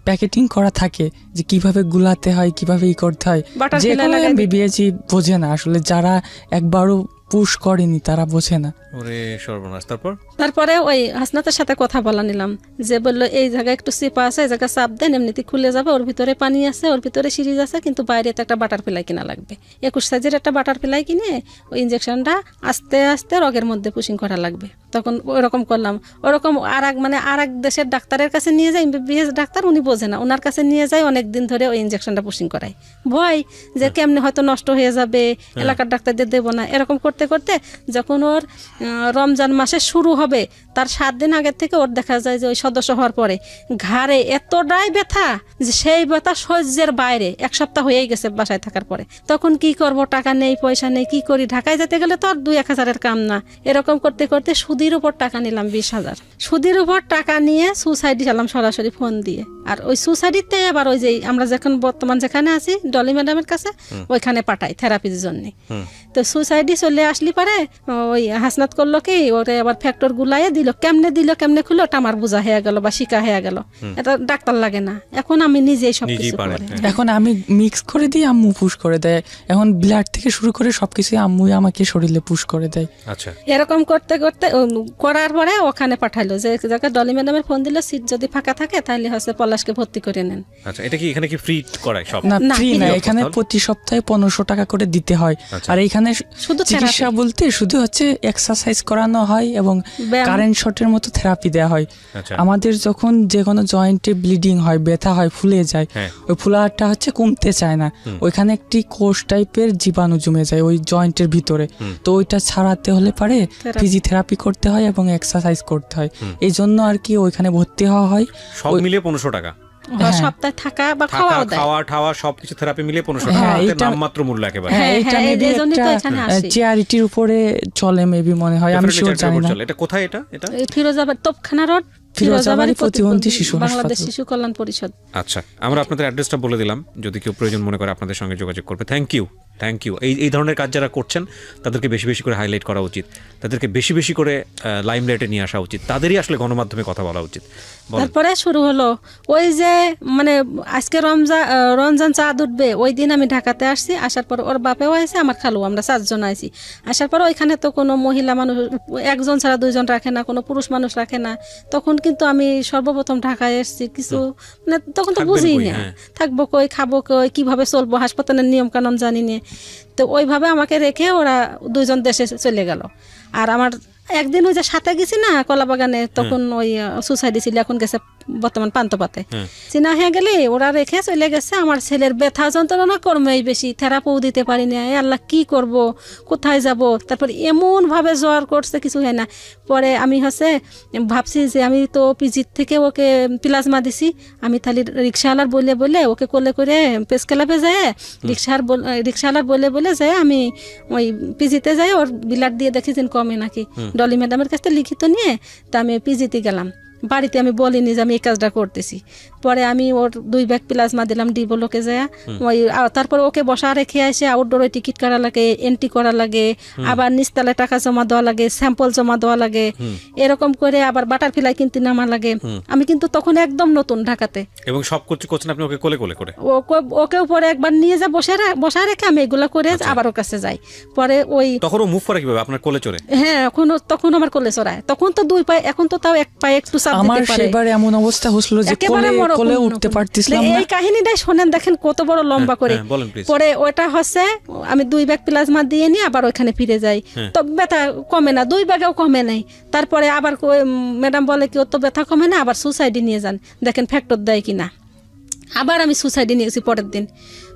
প্যাকেটিং করা থাকে যে কিভাবে গুলাতে হয়, কিভাবে করতে হয়, যে কোনো এমবিবিএস বোঝে না আসলে। যারা একবারও পুশ করেনি তারা বোঝে না। ওরে সর্বনাশ। তারপরে ওই হাসনাতের সাথে কথা বলা নিলাম, যে বললো এই জায়গায় একটু চিপা আছে, এই জায়গায় চাপ দেন, এমনিতে খুলে যাবে, ওর ভিতরে পানি আছে, ওর ভিতরে সিরিজ আছে, কিন্তু বাইরে তো একটা বাটারফ্লাই কিনা লাগবে। 21 সাইজের একটা বাটারফ্লাই কিনে ওই ইনজেকশনটা আস্তে আস্তে রগের মধ্যে পুশিং করা লাগবে। তখন ওরকম করলাম। ওরকম আর এক দেশের ডাক্তারের কাছে নিয়ে যাই, এমবিবিএস ডাক্তার, উনি বোঝে না, ওনার কাছে নিয়ে যাই, অনেক দিন ধরে ওই ইঞ্জেকশনটা পুশিং করাই, ভয় যে কেমনে হয়তো নষ্ট হয়ে যাবে, এলাকার ডাক্তারদের দেবো না। এরকম করতে করতে যখন ওর রমজান মাসে শুরু হবে তার 7 দিন আগের থেকে ওর দেখা যায় যে ওই সদস্য হওয়ার পরে ঘাড়ে এতটাই ব্যথা যে সেই ব্যথা সহ্যের বাইরে, 1 সপ্তাহ হয়েই গেছে বাসায় থাকার পরে। তখন কি করব, টাকা নেই, পয়সা নেই, কি করি, ঢাকায় যেতে গেলে তো আর 2-1 হাজারের কাম না। এরকম করতে করতে সুদের উপর টাকা নিলাম 20,000, সুদের উপর টাকা নিয়ে সুসাইডি চালাম সরাসরি ফোন দিয়ে। আর ওই সুসাইডিতে আবার ওই যে আমরা যখন বর্তমান যেখানে আছি ডলি ম্যাডামের কাছে, ওইখানে পাঠাই থেরাপির জন্য। তো সুসাইডি চলে আসলি পারে ওই হাসনাত করলো কি, ওরে আবার ফ্যাক্টর গুলাইয়ে দিল, কেমনে খুলো আমার বোঝা হয়ে গেল বা শিকা হয়ে গেল, এটা ডাক্তার লাগে না। এখন আমি নিজেই সবকিছু করি, এখন আমি মিক্স করে দিই, আম্মু পুশ করে দেয়। এখন ব্লাড থেকে শুরু করে সবকিছু আম্মু আমাকে শরীরে পুশ করে দেয়। আচ্ছা, এরকম করতে করতে করার পরে ওখানে পাঠাইলো যে জায়গায় ডলি ম্যাডামের ফোন দিল, সিট যদি ফাঁকা থাকে তাহলে হচ্ছে পলাশকে ভর্তি করে নেন। আচ্ছা, এটা কি এখানে কি ফ্রি করায় সব? না, ফ্রি না, এখানে প্রতি সপ্তাহে 1500 টাকা করে দিতে হয়। আর এখানে শুধু চিকিৎসা বলতে শুধু হচ্ছে এক্সারসাইজ করানো হয় এবং কারেন্ট শটের মতো থেরাপি দেওয়া হয়। আমাদের যখন যে কোনো জয়েন্টে ব্লিডিং হয়, ব্যথা হয়, ফুলে যায়, ওই ফুলাটা হচ্ছে কমতে চায় না, ওইখানে একটি কোষ টাইপের জীবাণু জমে যায় ওই জয়েন্টের ভিতরে। তো ওইটা ছাড়াতে হলে পারে ফিজিওথেরাপি করতে হয় এবং এক্সারসাইজ করতে হয়। এই জন্য আর কি ওইখানে ভর্তি হওয়া হয়। সব মিলিয়ে 1500 টাকা সপ্তাহে থাকা বা খাওয়া সবকিছু থেরাপি মিলিয়ে 1500 টাকা, নামমাত্র মূল্য একেবারে। এটা মেবি চ্যারিটির উপরে চলে মেবি মনে হয়, আমি শিওর জানি না। এটা কোথায়? এটা ফিরোজাবাদ তোপখানা রোড, ফিরোজাবাড়ি প্রতিবন্ধী শিশু বাংলাদেশ শিশু কল্যাণ পরিষদ। আচ্ছা, আমরা আপনাদের অ্যাড্রেসটা বলে দিলাম, যদি কেউ প্রয়োজন মনে করে আপনাদের সঙ্গে যোগাযোগ করবে। Thank you. এই ধরনের কাজ যারা করছেন তাদেরকে বেশি বেশি করে হাইলাইট করা উচিত, তাদেরকে বেশি বেশি করে লাইমলাইটে নিয়ে আসা উচিত, তাদেরই আসলে গণমাধ্যমে কথা বলা উচিত। তারপরে শুরু হলো ওই যে মানে আজকে রমজান চাঁদ উঠবে, ওই দিন আমি ঢাকাতে আসছি। আসার পর ওর বাপেও আছে, আমার খালু, আমরা 4 জন আইছি। আসার পর ওইখানে তো কোনো মহিলা মানুষ 1 জন ছাড়া 2 জন রাখে না, কোনো পুরুষ মানুষ রাখে না। তখন কিন্তু আমি সর্বপ্রথম ঢাকায় এসেছি, কিছু মানে তখন তো বুঝি না থাকবো কই, খাবো কই, কিভাবে চলবো, হাসপাতালের নিয়ম কানুন জানি না। তো ওইভাবে আমাকে রেখে ওরা 2 জন দেশে চলে গেল। আর আমার একদিন ওই যে সাথে গেছি না কলাবাগানে, তখন ওই সুসাইডি ছিল, এখন গেছে বর্তমান পান্তপাতে। চিনা হয়ে গেলে ওরা রেখে চলে গেছে। আমার ছেলের ব্যথা যন্ত্রণা কর্মেই বেশি, থেরাপিও দিতে পারি না। আল্লাহ কি করব, কোথায় যাব। তারপর এমন ভাবে জ্বর করছে, কিছু হয় না। পরে আমি ভাবছি যে আমি তো পিজির থেকে ওকে প্লাজমা দিছি, আমি তাহলে রিক্সাওয়ালার বলে ওকে কোলে করে প্রেস ক্লাবে যায়, রিক্সাওয়ালার বলে যায় আমি ওই পিজিতে যাই, ওর বিলাট দিয়ে দেখি যে কমে নাকি। ডলি ম্যাডামের কাছে লিখিত নিয়ে তা আমি পিজিতে গেলাম। বাড়িতে আমি বলিনি যে আমি এই কাজটা করতেছি। পরে আমি ওর 2 ব্যাগ প্লাজমা দিলাম ডিবলোকে যায়। ওই তারপর ওকে বসা রেখে আসে আউটডোরে টিকিট করা লাগে, এন্ট্রি করা লাগে, আবার নিচতলায় টাকা জমা দেওয়া লাগে, স্যাম্পল জমা দেওয়া লাগে, এরকম করে আবার বাটারফ্লাই কিনতে নামা লাগে। আমি কিন্তু তখন একদম নতুন ঢাকাতে, এবং সব করছেন আপনি ওকে কোলে করে ওকে উপরে একবার নিয়ে যা বসা রেখে আমি এগুলো করে আবার ওর কাছে যাই। পরে ওই তখন মুভ করে কিভাবে আপনার কোলে চড়ে? হ্যাঁ, তখন আমার কোলে চড়ায়। তখন তো 2 পায়ে, এখন তো তাও 1 পায়ে একটু চাপ দিতে পারে। আমার সেবার এমন অবস্থা হচ্ছিল যে কোলে উঠতে পারতেছিলাম না। এই কাহিনীটাই শোনেন, দেখেন কত বড় লম্বা করে। পরে ওটা আমি 2 ব্যাগ প্লাজমা দিয়ে নিয়ে আবার ওইখানে ফিরে যাই। তো ব্যথা কমে না, 2 ব্যাগেও কমে নাই। তারপরে আবার ম্যাডাম বলে কি ওর তো ব্যথা কমে না, আবার সুসাইডে নিয়ে যান, দেখেন ফ্যাক্টর দেয় কিনা। আবার আমি সুসাইডে নিয়েছি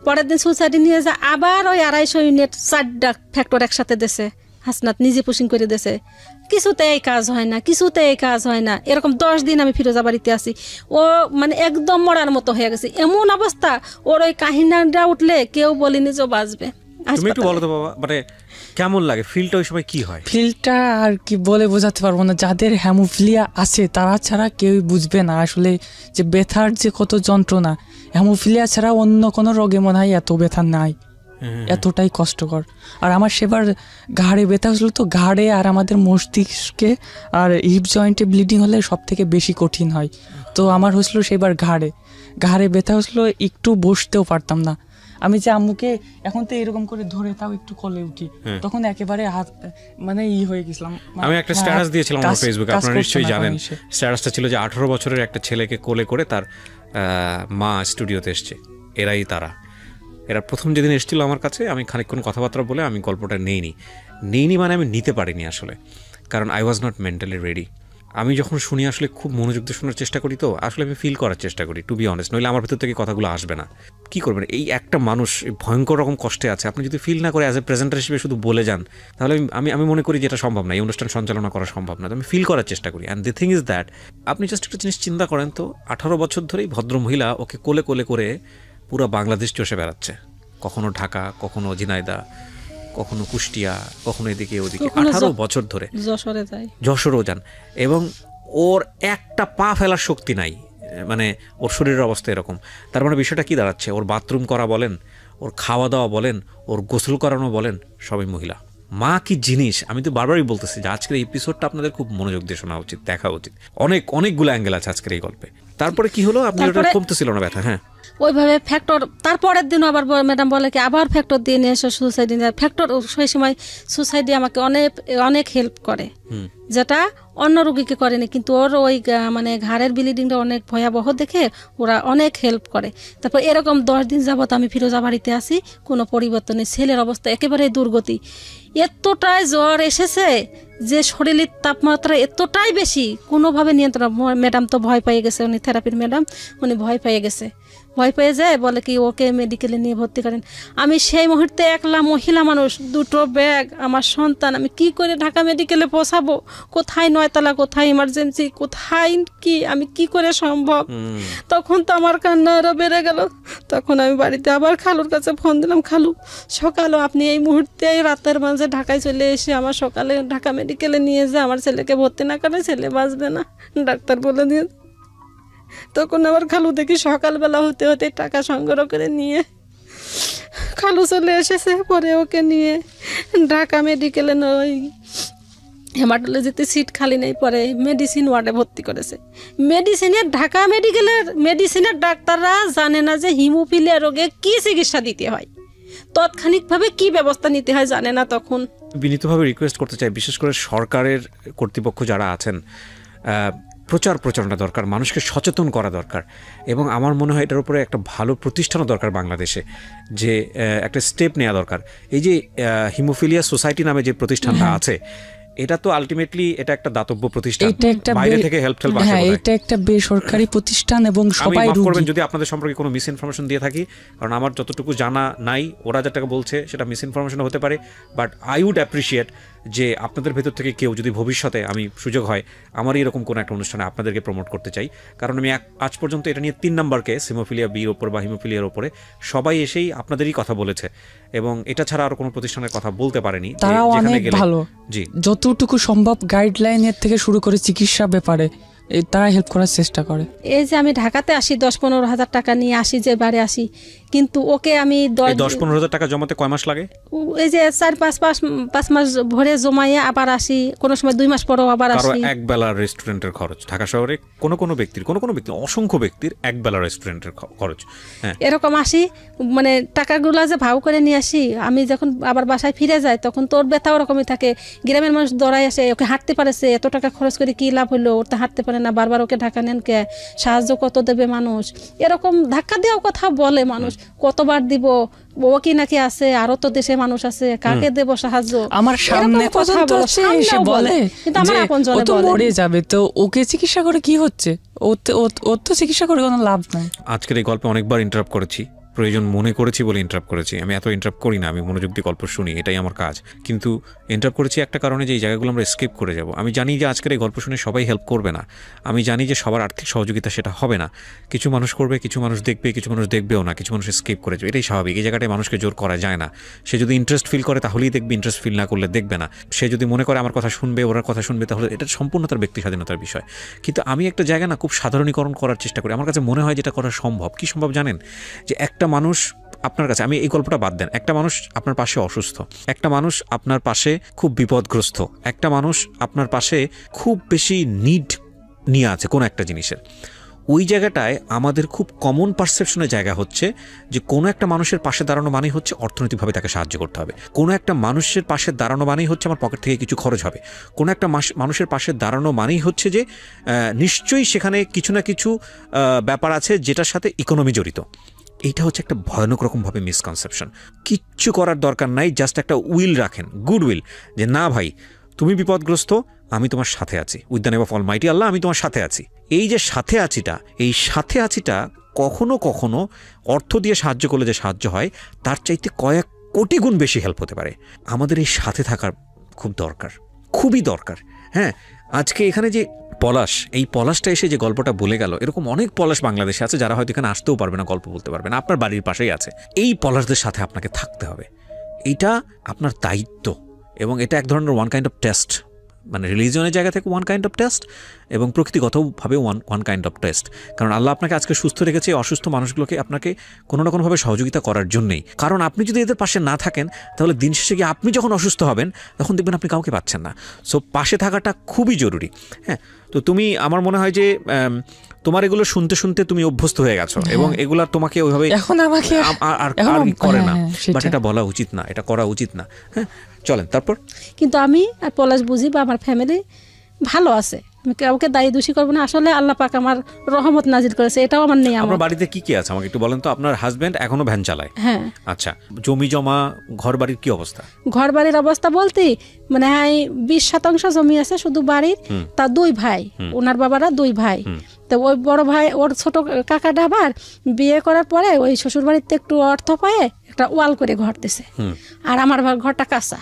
পরের দিন সুসাইডে নিয়ে যা, আবার ওই 250 ইউনিট 4টা ফ্যাক্টর একসাথে দেশে হাসনাত নিজে পুশিং করে দেশে। কিছুতেই কাজ হয় না। এরকম 10 দিন আমি ফিরোজাবাড়িতে আছি। ও মানে একদম মরার মতো হয়ে গেছে, এমন অবস্থা। ওর ওই কাহিনীটা উঠলে কেউ বলেনি যে বাঁচবে। তুমি একটু বলো তো বাবা, মানে কেমন লাগে ফিলটা, ওই সময় কি হয়? ফিলটা আর কি বলে বোঝাতে পারবো না। যাদের হেমোফিলিয়া আছে তারা ছাড়া কেউই বুঝবে না আসলে যে ব্যথার যে কত যন্ত্রণা। হেমোফিলিয়া ছাড়া অন্য কোনো রোগে মনে হয় এত ব্যথা নাই, এতটাই কষ্টকর। আর আমার সেবার ঘাড়ে ব্যথা হচ্ছিল, তো ঘাড়ে আর আমাদের মস্তিষ্কে আর হিপ জয়েন্টে ব্লিডিং হলে সব থেকে বেশি কঠিন হয়। তো আমার হচ্ছিল সেবার ঘাড়ে ব্যথা হচ্ছিল, একটু বসতেও পারতাম না। আমি যে আম্মুকে এখন তো এরকম করে ধরে তাও একটু কোলে উঠি, তখন একেবারে হাত মানে হয়ে গেছিলাম। আমি একটা স্ট্যাটাস দিয়েছিলাম আমার ফেসবুকে, আপনারা নিশ্চয়ই জানেন। স্ট্যাটাসটা ছিল যে 18 বছরের একটা ছেলেকে কোলে করে তার মা স্টুডিওতে এসছে। এরা প্রথম যেদিন এসেছিল আমার কাছে, আমি খানিকক্ষণ কথাবার্তা বলে আমি গল্পটা নেইনি মানে আমি নিতে পারিনি আসলে। কারণ I was not mentally ready. আমি যখন শুনি আসলে খুব মনোযোগ দিয়ে শোনার চেষ্টা করি, তো আসলে আমি ফিল করার চেষ্টা করি, টু বি অনেস্ট, নইলে আমার ভেতর থেকে কথাগুলো আসবে না। কী করবেন, এই একটা মানুষ ভয়ঙ্কর রকম কষ্টে আছে, আপনি যদি ফিল না করে অ্যাজ এ প্রেজেন্টার হিসেবে শুধু বলে যান, তাহলে আমি মনে করি যে এটা সম্ভব না, এই অনুষ্ঠান সঞ্চালনা করা সম্ভব না। তো আমি ফিল করার চেষ্টা করি। And the thing is that, আপনি জাস্ট একটা জিনিস চিন্তা করেন তো, 18 বছর ধরেই ভদ্রমহিলা ওকে কোলে কোলে করে পুরো বাংলাদেশ চষে বেড়াচ্ছে, কখনো ঢাকা, কখনো ঝিনাইদহ, কখনো কুষ্টিয়া, কখনো এদিকে ওদিকে, 18 বছর ধরে যশোরও যান, এবং ওর একটা পা ফেলার শক্তি নাই, মানে ওর শরীরের অবস্থা এরকম। তার মানে বিষয়টা কি দাঁড়াচ্ছে, ওর বাথরুম করা বলেন, ওর খাওয়া দাওয়া বলেন, ওর গোসল করানো বলেন, সবই মহিলা। মা কি জিনিস, আমি তো বারবারই বলতেছি যে আজকের এই এপিসোডটা আপনাদের খুব মনোযোগ দিয়ে শোনা উচিত, দেখা উচিত। অনেকগুলো অ্যাঙ্গেল আছে আজকের এই গল্পে। তারপরে কি হলো, আপনি ওটা কমতেছিল না ব্যথা? হ্যাঁ, ওইভাবে ফ্যাক্টর, তারপরের দিনও আবার ম্যাডাম বলে কি আবার ফ্যাক্টর দিয়ে নিয়ে এসো সুসাইডি। ফ্যাক্টর সেই সময় সুসাইডি আমাকে অনেক হেল্প করে, যেটা অন্য রোগীকে করেনি, কিন্তু ওর ওই মানে ঘাড়ের ব্লিডিংটা অনেক ভয়াবহ দেখে ওরা অনেক হেল্প করে। তারপর এরকম 10 দিন যাবত আমি ফিরোজা বাড়িতে আসি, কোনো পরিবর্তন নেই, ছেলের অবস্থা একেবারে দুর্গতি। এতটাই জ্বর এসেছে যে শরীরের তাপমাত্রা এতটাই বেশি, কোনোভাবে নিয়ন্ত্রণ। ম্যাডাম তো ভয় পেয়ে গেছে, উনি থেরাপির ম্যাডাম, উনি ভয় পেয়ে গেছে, ভয় পেয়ে যায়, বলে কি ওকে মেডিকেলে নিয়ে ভর্তি করেন। আমি সেই মুহূর্তে একলা মহিলা মানুষ, 2টো ব্যাগ, আমার সন্তান, আমি কি করে ঢাকা মেডিকেলে পৌঁছাবো, কোথায় 9 তলা, কোথায় ইমার্জেন্সি, কোথায় কি, আমি কি করে সম্ভব? তখন তো আমার কান্না আরও বেড়ে গেল। তখন আমি বাড়িতে আবার খালুর কাছে ফোন দিলাম, খালু সকালও আপনি এই মুহূর্তে রাতের মাঝে ঢাকায় চলে এসে আমার সকালে ঢাকা মেডিকেলে নিয়ে যায়, আমার ছেলেকে ভর্তি না করে ছেলে বাঁচবে না, ডাক্তার বলে দিয়ে। তখন আবার খালু দেখি সকালবেলা হতে হতে টাকা সংগ্রহ করে নিয়ে খালু চলে এসেছে। পরে ওকে নিয়ে ঢাকা মেডিকেলে ওই হেমাটোলজিতে সিট খালি নেই, পরে মেডিসিন ওয়ার্ডে ভর্তি করেছে। ঢাকা মেডিসিনের ডাক্তাররা জানে না যে হিমোফিলিয়া রোগে কী চিকিৎসা দিতে হয়, তাৎক্ষণিকভাবে কি ব্যবস্থা নিতে হয় জানে না। তখন বিনীতভাবে রিকোয়েস্ট করতে চাই, বিশেষ করে সরকারের কর্তৃপক্ষ যারা আছেন, প্রচারণা দরকার, মানুষকে সচেতন করা দরকার, এবং আমার মনে হয় এটার উপরে একটা ভালো প্রতিষ্ঠানও দরকার বাংলাদেশে, যে একটা স্টেপ নেওয়া দরকার। এই যে হিমোফিলিয়া সোসাইটি নামে যে প্রতিষ্ঠানটা আছে, এটা তো আলটিমেটলি এটা একটা দাতব্য প্রতিষ্ঠান, বাইরে থেকে হেল্প আসে। হ্যাঁ, এটা একটা বেসরকারি প্রতিষ্ঠান এবং সবাই মাফ করবেন যদি আপনাদের সম্পর্কে কোনো মিস ইনফরমেশন দিয়ে থাকি, কারণ আমার যতটুকু জানা নাই, ওরা যেটা বলছে সেটা মিস ইনফরমেশন হতে পারে। বাট আই উড অ্যাপ্রিশিয়েট যে আপনাদের ভেতর থেকে কেউ যদি ভবিষ্যতে আমি সুযোগ হয় আমারই এরকম কোনো একটা অনুষ্ঠানে আপনাদেরকে প্রমোট করতে চাই, কারণ আমি আজ পর্যন্ত এটা নিয়ে 3 নম্বর কেস হিমোফিলিয়া বির ওপর বা হিমোফিলিয়ার ওপরে সবাই এসেই আপনাদেরই কথা বলেছে, এবং এটা ছাড়া আর কোনো প্রতিষ্ঠানের কথা বলতে পারেনি। তারাও অনেক ভালো, জি, যতটুকু সম্ভব গাইডলাইনের থেকে শুরু করে চিকিৎসা ব্যাপারে তারা হেল্প করার চেষ্টা করে। এই যে আমি ঢাকাতে আসি 10-15 হাজার টাকা নিয়ে আসি, যে বাড়ি আসি, কিন্তু ওকে আমি 10-15 হাজার টাকা জমাতে কয় মাস লাগে? এই যে 4-5 মাস ভরে জমাইয়ে আবার আসি, কোনো সময় 2 মাস পরেও আবার আসি। এক বেলার রেস্টুরেন্টের খরচ ঢাকা শহরে কোনো ব্যক্তির অসংখ্য ব্যক্তির এক বেলা রেস্টুরেন্টের খরচ, হ্যাঁ, এরকম আসি, মানে টাকাগুলো যে ভাও করে নিয়ে আসি। আমি যখন আবার বাসায় ফিরে যাই তখন তোর ব্যথা ওরকমই থাকে। গ্রামের মানুষ দৌড়াই আসে, ওকে হাঁটতে পারেছে, এত টাকা খরচ করে কি লাভ হলো, ওর তো হাঁটতে পারে না, বারবার ওকে ঢাকা নেন কে, সাহায্য কত দেবে মানুষ, এরকম ধাক্কা দেওয়াও কথা বলে মানুষ, কতবার দিব, ও কি নাকি আছে, আরো তো দেশে মানুষ আছে, কাকে দেব সাহায্য। আমার সামনে পর্যন্ত এসে বলে কিন্তু আমার আপনজনে ও তো মরে যাবে, তো ওকে চিকিৎসা করে কি হচ্ছে, ওর তো চিকিৎসা করে কোনো লাভ নাই। আজকের এই গল্পে অনেকবার ইন্টারাপ্ট করেছি, প্রয়োজন মনে করেছি বলে ইন্টারাপ্ট করেছি। আমি এত ইন্টারাপ্ট করি না, আমি মনোযোগ দিয়ে গল্প শুনি, এটাই আমার কাজ। কিন্তু ইন্টারাপ্ট করেছি একটা কারণে, যে এই জায়গাগুলো আমরা স্কিপ করে যাব। আমি জানি যে আজকের এই গল্প শুনে সবাই হেল্প করবে না, আমি জানি যে সবার আর্থিক সহযোগিতা সেটা হবে না, কিছু মানুষ করবে, কিছু মানুষ দেখবে, কিছু মানুষ দেখবেও না, কিছু মানুষ স্কিপ করে যাবে, এটাই স্বাভাবিক। এই জায়গাটায় মানুষকে জোর করা যায় না। সে যদি ইন্টারেস্ট ফিল করে তাহলেই দেখবে, ইন্টারেস্ট ফিল না করলে দেখবে না। সে যদি মনে করে আমার কথা শুনবে, ওরা কথা শুনবে, তাহলে এটা সম্পূর্ণ তার ব্যক্তি স্বাধীনতার বিষয়। কিন্তু আমি একটা জায়গা না খুব সাধারণীকরণ করার চেষ্টা করি, আমার কাছে মনে হয় যেটা করা সম্ভব। কি সম্ভব জানেন? যে একটা মানুষ আপনার কাছে, আমি এই গল্পটা বাদ দেন, একটা মানুষ আপনার পাশে অসুস্থ, একটা মানুষ আপনার পাশে খুব বিপদগ্রস্ত, একটা মানুষ আপনার পাশে খুব বেশি নিড নিয়ে আছে কোনো একটা জিনিসের, ওই জায়গাটায় আমাদের খুব কমন পারসেপশনের জায়গা হচ্ছে যে কোনো একটা মানুষের পাশে দাঁড়ানো মানেই হচ্ছে অর্থনৈতিকভাবে তাকে সাহায্য করতে হবে, কোনো একটা মানুষের পাশে দাঁড়ানো মানেই হচ্ছে আমার পকেট থেকে কিছু খরচ হবে, কোনো একটা মানুষের পাশে দাঁড়ানো মানেই হচ্ছে যে নিশ্চয়ই সেখানে কিছু না কিছু ব্যাপার আছে যেটার সাথে ইকোনমি জড়িত। এইটা হচ্ছে একটা ভয়ানক রকমভাবে মিসকনসেপশন। কিচ্ছু করার দরকার নাই, জাস্ট একটা উইল রাখেন, গুড উইল, যে না ভাই তুমি বিপদগ্রস্ত, আমি তোমার সাথে আছি, with the name of almighty Allah, আমি তোমার সাথে আছি। এই যে সাথে আছিটা, এই সাথে আছিটা কখনো কখনো অর্থ দিয়ে সাহায্য করলে যে সাহায্য হয় তার চাইতে কয়েক কোটি গুণ বেশি হেল্প হতে পারে। আমাদের এই সাথে থাকার খুব দরকার, খুবই দরকার। হ্যাঁ, আজকে এখানে যে পলাশ, এই পলাশটা এসে যে গল্পটা বলে গেল, এরকম অনেক পলাশ বাংলাদেশে আছে যারা হয়তো এখানে আসতেও পারবে না, গল্প বলতে পারবে না, আপনার বাড়ির পাশেই আছে। এই পলাশদের সাথে আপনাকে থাকতে হবে, এইটা আপনার দায়িত্ব। এবং এটা এক ধরনের ওয়ান কাইন্ড অফ টেস্ট, মানে রিলিজিয়নের জায়গা থেকে ওয়ান কাইন্ড অফ টেস্ট এবং প্রকৃতিগতভাবে ওয়ান কাইন্ড অফ টেস্ট। কারণ আল্লাহ আপনাকে আজকে সুস্থ রেখেছে অসুস্থ মানুষগুলোকে আপনাকে কোনো না কোনোভাবে সহযোগিতা করার জন্যেই। কারণ আপনি যদি এদের পাশে না থাকেন তাহলে দিন শেষে গিয়ে আপনি যখন অসুস্থ হবেন তখন দেখবেন আপনি কাউকে পাচ্ছেন না। সো পাশে থাকাটা খুবই জরুরি। হ্যাঁ, তো তুমি, আমার মনে হয় যে তোমার এগুলো শুনতে শুনতে তুমি অভ্যস্ত হয়ে গেছো এবং এগুলা তোমাকে ওইভাবে এখন আমাকে আর করে না, বাট এটা বলা উচিত না, এটা করা উচিত না। হ্যাঁ, চলেন তারপর। কিন্তু আমি আর পলাশ বুঝি বা আমার ফ্যামিলি ভালো আছে, আমি কাউকে দায়ী দোষী করবো না। আসলে আল্লাহ পাক আমার রহমত নাজিল করেছে, এটাও আমার নেই। আপনার বাড়িতে কি কি আছে আমাকে একটু বলেন তো। আপনার হাজবেন্ড এখনো ভ্যান চালায়? হ্যাঁ। আচ্ছা, জমি জমা ঘর বাড়ির কি অবস্থা? ঘর বাড়ির অবস্থা বলতে মানে 20% জমি আছে শুধু বাড়ির, তা 2 ভাই, ওনার বাবারা 2 ভাই। তো ওই বড় ভাই, ওর ছোট কাকাটা আবার বিয়ে করার পরে ওই শ্বশুর বাড়িতে একটু অর্থ পায়ে একটা ওয়াল করে ঘর দিছে, আর আমার ঘরটা কাঁচা,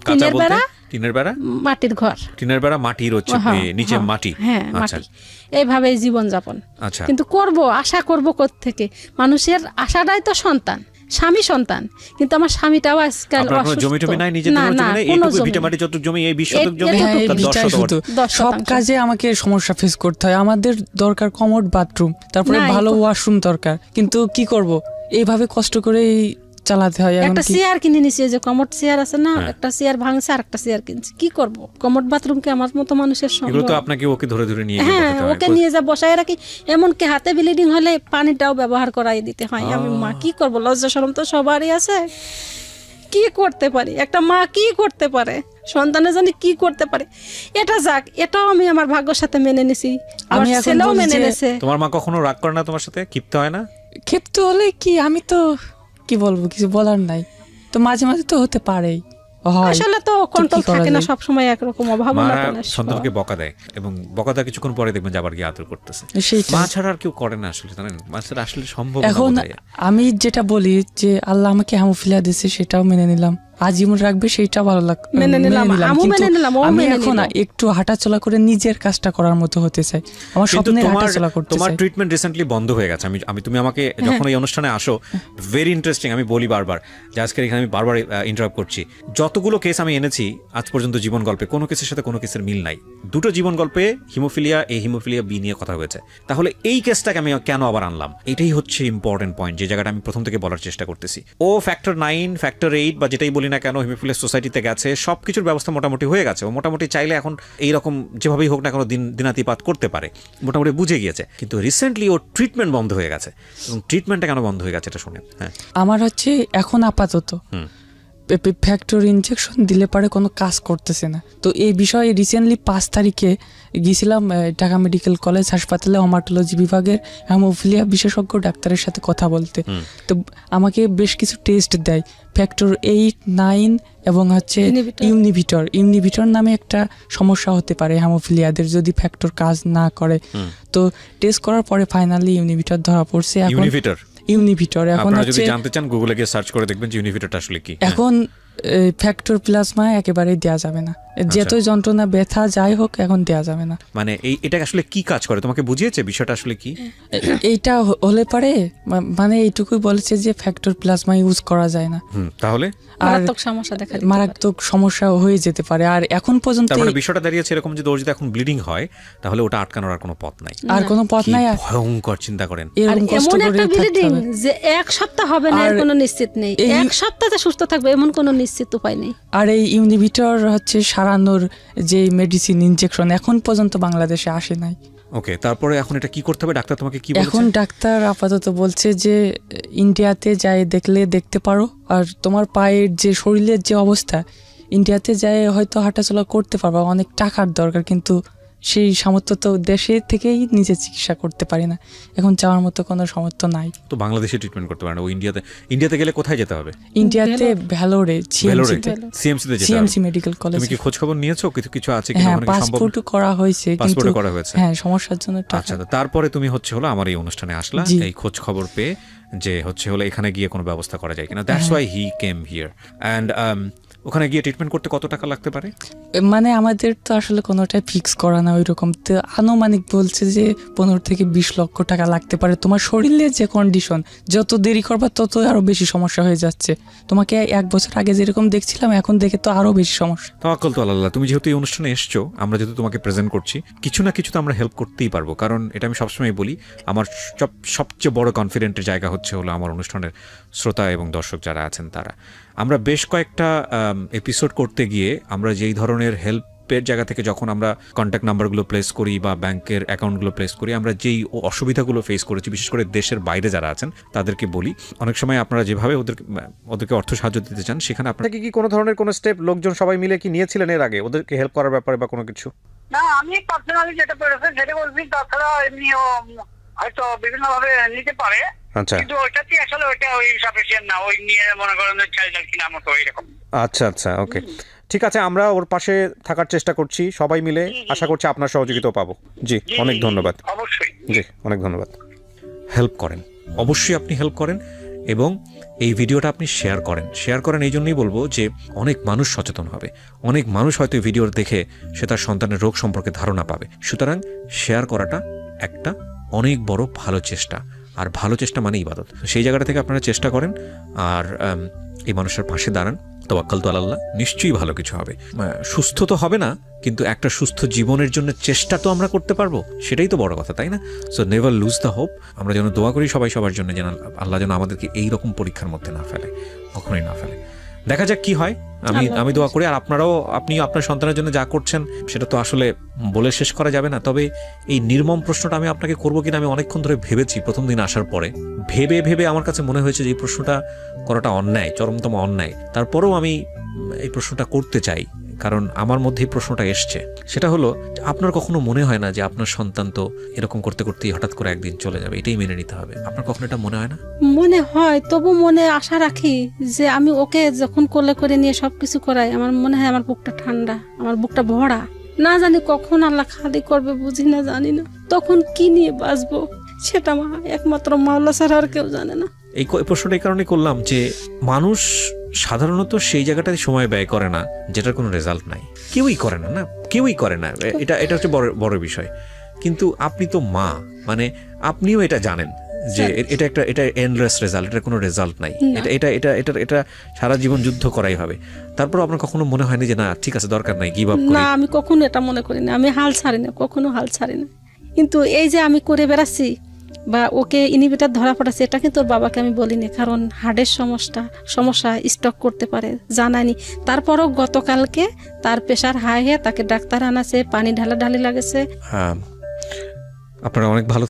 টিনের বেড়া, টিনের বেড়া, মাটির ঘর, টিনের বেড়া মাটির হচ্ছে নিচে মাটি। হ্যাঁ, মাটি। এইভাবে জীবন যাপন। আচ্ছা, কিন্তু করব, আশা করব কোত্থেকে? মানুষের আশাটাই তো সন্তান, স্বামী সন্তান। কিন্তু আমার স্বামীটাও আজকাল জমি টমি নাই, নিজের জমি নাই, এইটুকু ভিটামাটি যতটুকু জমি, এই 20 শতক জমি, সব কাজে আমাকে সমস্যা ফেস করতে হয়। আমাদের দরকার কমোড বাথরুম, তারপরে ভালো ওয়াশরুম দরকার, কিন্তু কি করব, এইভাবে কষ্ট করে চালাতে হয়। একটা চেয়ার কিনে নিছি, যে কমোড চেয়ার আছে না, একটা চেয়ার ভাঙছে আর একটা চেয়ার কিনছি, কি করব? কমোড বাথরুম কি আমার মতো মানুষের সম্ভব? এগুলো তো আপনাকে ওকে ধরে ধরে নিয়ে হ্যাঁ, ওকে নিয়ে যা বসায় রাখি, এমনকি হাতে ব্লিডিং হলে পানিটাও ব্যবহার করাই দিতে হয়। আমি মা কি করব? লজ্জা শরম তো সবারই আছে, কি করতে পারি? একটা মা কি করতে পারে? সন্তানের জন্য কি করতে পারে? এটা যাক, এটাও আমি আমার ভাগ্যের সাথে মেনে নিছি, আমার ছেলেও মেনে নেছে। তোমার মা কখনো রাগ করে না তোমার সাথে? ক্ষিপ্ত হয় না? ক্ষিপ্ত হলে কি, আমি তো কি বলবো, কিছু বলার নাই। তো মাঝে মাঝে তো হতে পারেই, আসলে তো কন্ট্রোল থাকে না সব সময় একরকম, অভাবনা সন্তানকে বকা দেয় এবং বকা দেওয়ার কিছুক্ষণ পরে দেখবেন যে আবার গিয়ে আদর করতেছে। মা ছাড়া আর কেউ করে না আসলে, জানেন, মা ছাড়া আসলে সম্ভব না। এখন আমি যেটা বলি যে আল্লাহ আমাকে হেমোফিলিয়া দিয়েছে, সেটাও মেনে নিলাম, আজীবন রাখবে সেইটা ভালো লাগবে, মেনে নিলাম। আমি এখন একটু হাঁটাচলা করে নিজের কাজটা করার মতো হতে চাই, আমার স্বপ্নের হাঁটাচলা করতে চাই। তোমার ট্রিটমেন্ট রিসেন্টলি বন্ধ হয়ে গেছে। তুমি আমাকে যখন এই অনুষ্ঠানে আসো, ভেরি ইন্টারেস্টিং, আমি বলি বারবার যে আজকের এখানে আমি বারবার ইন্টারাপ্ট করছি, যতগুলো কেস আমি এনেছি আজ পর্যন্ত জীবন গল্পে কোনো কেসের সাথে কোনো কেসের মিল নাই। 2টো জীবন গল্পে হিমোফিলিয়া এ, হিমোফিলিয়া বি নিয়ে কথা হয়েছে। তাহলে এই কেসটাকে আমি কেন আবার আনলাম? এটাই হচ্ছে ইম্পর্টেন্ট পয়েন্ট, যে জায়গাটা আমি প্রথম থেকে বলার চেষ্টা করতেছি। ও ফ্যাক্টর 9, ফ্যাক্টর 8 বা যেটাই বলি না কেন, হিমোফিলিয়া সোসাইটিতে গেছে, সব কিছুর ব্যবস্থা মোটামুটি হয়ে গেছে। ও মোটামুটি চাইলে এখন এইরকম যেভাবেই হোক না কেন দিনাতিপাত করতে পারে, মোটামুটি বুঝে গিয়েছে। কিন্তু রিসেন্টলি ওর ট্রিটমেন্ট বন্ধ হয়ে গেছে। এবং ট্রিটমেন্টটা কেন বন্ধ হয়ে গেছে এটা শুনে। হ্যাঁ, আমার হচ্ছে এখন আপাতত ফ্যাক্টর ইনজেকশন দিলে পরে কোনো কাজ করতেছে না। তো এই বিষয়ে রিসেন্টলি 5 তারিখে গিয়েছিলাম ঢাকা মেডিকেল কলেজ হাসপাতালে হেমাটোলজি বিভাগের হেমোফিলিয়া বিশেষজ্ঞ ডাক্তারের সাথে কথা বলতে। তো আমাকে বেশ কিছু টেস্ট দেয়, ফ্যাক্টর 8, 9 এবং হচ্ছে ইউনিভিটর নামে একটা সমস্যা হতে পারে হেমোফিলিয়াদের যদি ফ্যাক্টর কাজ না করে। তো টেস্ট করার পরে ফাইনালি ইউনিভিটর ধরা পড়ছে। এখন ইউনিভিটর, এখন যদি জানতে চান গুগলে গিয়ে সার্চ করে দেখবেন যে ইউনিভিটরটা আসলে কি। এখন ফ্যাক্টর প্লাজমা একেবারেই দেয়া যাবে না, যেহেতু যন্ত্রণা ব্যথা যাই হোক এখন দেয়া যাবে না। মানে এটা আসলে কি কাজ করে তোমাকে বুঝিয়েছে বিষয়টা আসলে কি? এইটা হলে পারে, মানে এইটুকুই বলেছে যে ফ্যাক্টর প্লাজমা ইউজ করা যায় না, তাহলে মারাত্মক সমস্যা হয়ে যেতে পারে। আর এখন পর্যন্ত বিষয়টা দাঁড়িয়েছে এরকম যে ওর যদি এখন ব্লিডিং হয় তাহলে ওটা আটকানোর আর কোনো পথ নাই, আর কোনো পথ নাই। ভয়ঙ্কর, চিন্তা করেন এমন একটা ব্লিডিং যে 1 সপ্তাহ হবে না, এর কোনো নিশ্চিত নেই। 1 সপ্তাহে সুস্থ থাকবে এমন কোনো নিশ্চিত উপায় নেই। আর এই ইউনিভিটর হচ্ছে সারানোর যে মেডিসিন ইনজেকশন এখন পর্যন্ত বাংলাদেশে আসে নাই। ওকে, তারপরে এখন এটা কি করতে হবে? ডাক্তার তোমাকে কি বলছে? এখন ডাক্তার আপাতত বলছে যে ইন্ডিয়াতে যাই দেখতে পারো, আর তোমার পায়ের যে শরীরের যে অবস্থা, ইন্ডিয়াতে যাই হয়তো হাঁটাচলা করতে পারবা, অনেক টাকার দরকার, কিন্তু সেই সামর্থ্য তো দেশে থেকেই নিজে চিকিৎসা করতে পারি না, এখন যাওয়ার মতো কোনো সামর্থ্য নাই। তো বাংলাদেশে ট্রিটমেন্ট করতে পারে না, ও ইন্ডিয়াতে গেলে কোথায় যেতে হবে? ইন্ডিয়াতে ভেলোরে সিএমসিতে যেতে সিএমসি মেডিকেল কলেজ। তুমি কি খোঁজ খবর নিয়েছো কিছু আছে কি? হ্যাঁ, পাসপোর্টও করা হয়েছে, কিন্তু করা হয়েছে, হ্যাঁ সমস্যার জন্য। আচ্ছা, তারপরে তুমি হলো আমার এই অনুষ্ঠানে আসলা এই খোঁজ খবর পেয়ে যে হলো এখানে গিয়ে কোনো ব্যবস্থা করা যায় কিনা। That's why he came here. And ওখানে গিয়ে ট্রিটমেন্ট করতে কত টাকা লাগতে পারে? মানে আমাদের তো আসলে কোনোটাই ফিক্স করা না ওইরকম, তো আনুমানিক বলছে যে 15 থেকে 20 লক্ষ টাকা লাগতে পারে। তোমার শরীরের যে কন্ডিশন, যত দেরি করবা তত আরো বেশি সমস্যা হয়ে যাচ্ছে। তোমাকে 1 বছর আগে যেরকম দেখছিলাম এখন দেখে তো আরো বেশি সমস্যা। তাওয়াক্কুল তো আল্লাহ। তুমি যেহেতু এই অনুষ্ঠানে এসছো, আমরা যেহেতু তোমাকে প্রেজেন্ট করছি, কিছু না কিছু তো আমরা হেল্প করতেই পারবো। কারণ এটা আমি সবসময় বলি, আমার সবচেয়ে বড় কনফিডেন্টের জায়গা হলো আমার অনুষ্ঠানের শ্রোতা এবং দর্শক যারা আছেন তারা। আমরা বেশ কয়েকটা এপিসোড করতে গিয়ে আমরা যেই ধরনের হেল্পের জায়গা থেকে যখন আমরা কন্ট্যাক্ট নাম্বারগুলো প্লেস করি বা ব্যাংকের অ্যাকাউন্টগুলো প্লেস করি, আমরা যেই অসুবিধাগুলো ফেস করেছি, বিশেষ করে দেশের বাইরে যারা আছেন তাদেরকে বলি, অনেক সময় আপনারা যেভাবে ওদেরকে অর্থ সাহায্য দিতে চান, সেখানে আপনাকে কি কোনো ধরনের কোনো স্টেপ লোকজন সবাই মিলে কি নিয়েছিলেন এর আগে ওদেরকে হেল্প করার ব্যাপারে বা কোনো কিছু? না, আমি পার্সোনালি যেটা পেরেছি সেটা বলছি, তাছাড়া এমনিও হয়তো বিভিন্ন ভাবে নিতে পারে। আচ্ছা, কিন্তু ওইটাতে আসলে ওইটা ওই সাফিসিয়েন্ট না, ওই নিয়ে মনে করেন চাইল্ড কিনা মতো এরকম। আচ্ছা, ওকে, ঠিক আছে, আমরা ওর পাশে থাকার চেষ্টা করছি সবাই মিলে। আশা করছি আপনার সহযোগিতাও পাবো। জি, অনেক ধন্যবাদ। অবশ্যই, জি, অনেক ধন্যবাদ। হেল্প করেন, অবশ্যই আপনি হেল্প করেন, এবং এই ভিডিওটা আপনি শেয়ার করেন। এই জন্যই বলবো যে অনেক মানুষ সচেতন হবে, অনেক মানুষ হয়তো এই ভিডিও দেখে সে তার সন্তানের রোগ সম্পর্কে ধারণা পাবে। সুতরাং শেয়ার করাটা একটা অনেক বড় ভালো চেষ্টা, আর ভালো চেষ্টা মানে ইবাদত। সেই জায়গাটা থেকে আপনারা চেষ্টা করেন আর এই মানুষের পাশে দাঁড়ান। তাওয়াক্কাল তো আল্লাহ, নিশ্চয়ই ভালো কিছু হবে। সুস্থ তো হবে না, কিন্তু একটা সুস্থ জীবনের জন্য চেষ্টা তো আমরা করতে পারবো, সেটাই তো বড় কথা, তাই না? So never loose the hope. আমরা যেন দোয়া করি সবাই সবার জন্য, যেন আল্লাহ যেন আমাদেরকে এইরকম পরীক্ষার মধ্যে না ফেলে, কখনোই না ফেলে। দেখা যাক কি হয়। আমি দোয়া করি, আর আপনি আপনার সন্তানের জন্য যা করছেন সেটা তো আসলে বলে শেষ করা যাবে না। তবে এই নির্মম প্রশ্নটা আমি আপনাকে করবো কিনা আমি অনেকক্ষণ ধরে ভেবেছি। প্রথম দিন আসার পরে ভেবে আমার কাছে মনে হয়েছে যে এই প্রশ্নটা করাটা অন্যায়, চরমতম অন্যায়। তারপরেও আমি এই প্রশ্নটা করতে চাই, কারণ আমার মধ্যে এই প্রশ্নটা এসছে। সেটা হলো, আপনার কখনো মনে হয় না যে আপনার সন্তান তো এরকম করতে করতেই হঠাৎ করে একদিন চলে যাবে, এটাই মেনে নিতে হবে? আপনার কখনো এটা মনে হয় না? মনে হয়, তবু মনে আশা রাখি যে আমি ওকে যখন কোলে করে নিয়ে সবকিছু করাই, আমার মনে হয় আমার বুকটা ঠান্ডা, আমার বুকটা ভরা। না জানি কখন আল্লাহ খালি করবে, বুঝি না, জানি না তখন কি নিয়ে বাঁচবো, সেটা একমাত্র মাওলা ছাড়া আর কেউ জানে না। এই প্রশ্নটা এই কারণে করলাম যে মানুষ সাধারণত সেই জায়গাটায় সময় ব্যয় করে না যেটার কোনো রেজাল্ট নাই। কেউই করে না, কেউই করে না। এটা হচ্ছে বড় বিষয়। কিন্তু আপনি তো মা, মানে আপনিও এটা জানেন যে এটা এন্ডলেস রেজাল্ট, এটা কোনো রেজাল্ট নাই। এটা সারা জীবন যুদ্ধ করাই হবে। তারপর আপনার কখনো মনে হয়নি যে না ঠিক আছে, দরকার নাই, গিভ আপ করি? না, আমি কখনো এটা মনে করি না। আমি হাল ছাড়ি না, কখনো হাল ছাড়ি না। কিন্তু এই যে আমি করে বেড়াচ্ছি বা ওকে ইনহিবিটর ধরা পড়াচ্ছে, এটা কিন্তু ওর বাবাকে আমি বলিনি, কারণ হার্টের সমস্যা স্ট্রোক করতে পারে, জানানি। তারপরও গতকালকে তার প্রেশার হাই হয়ে তাকে ডাক্তার আনাছে, পানি ঢালাঢালি লাগেছে। আপনারা অনেক ভালো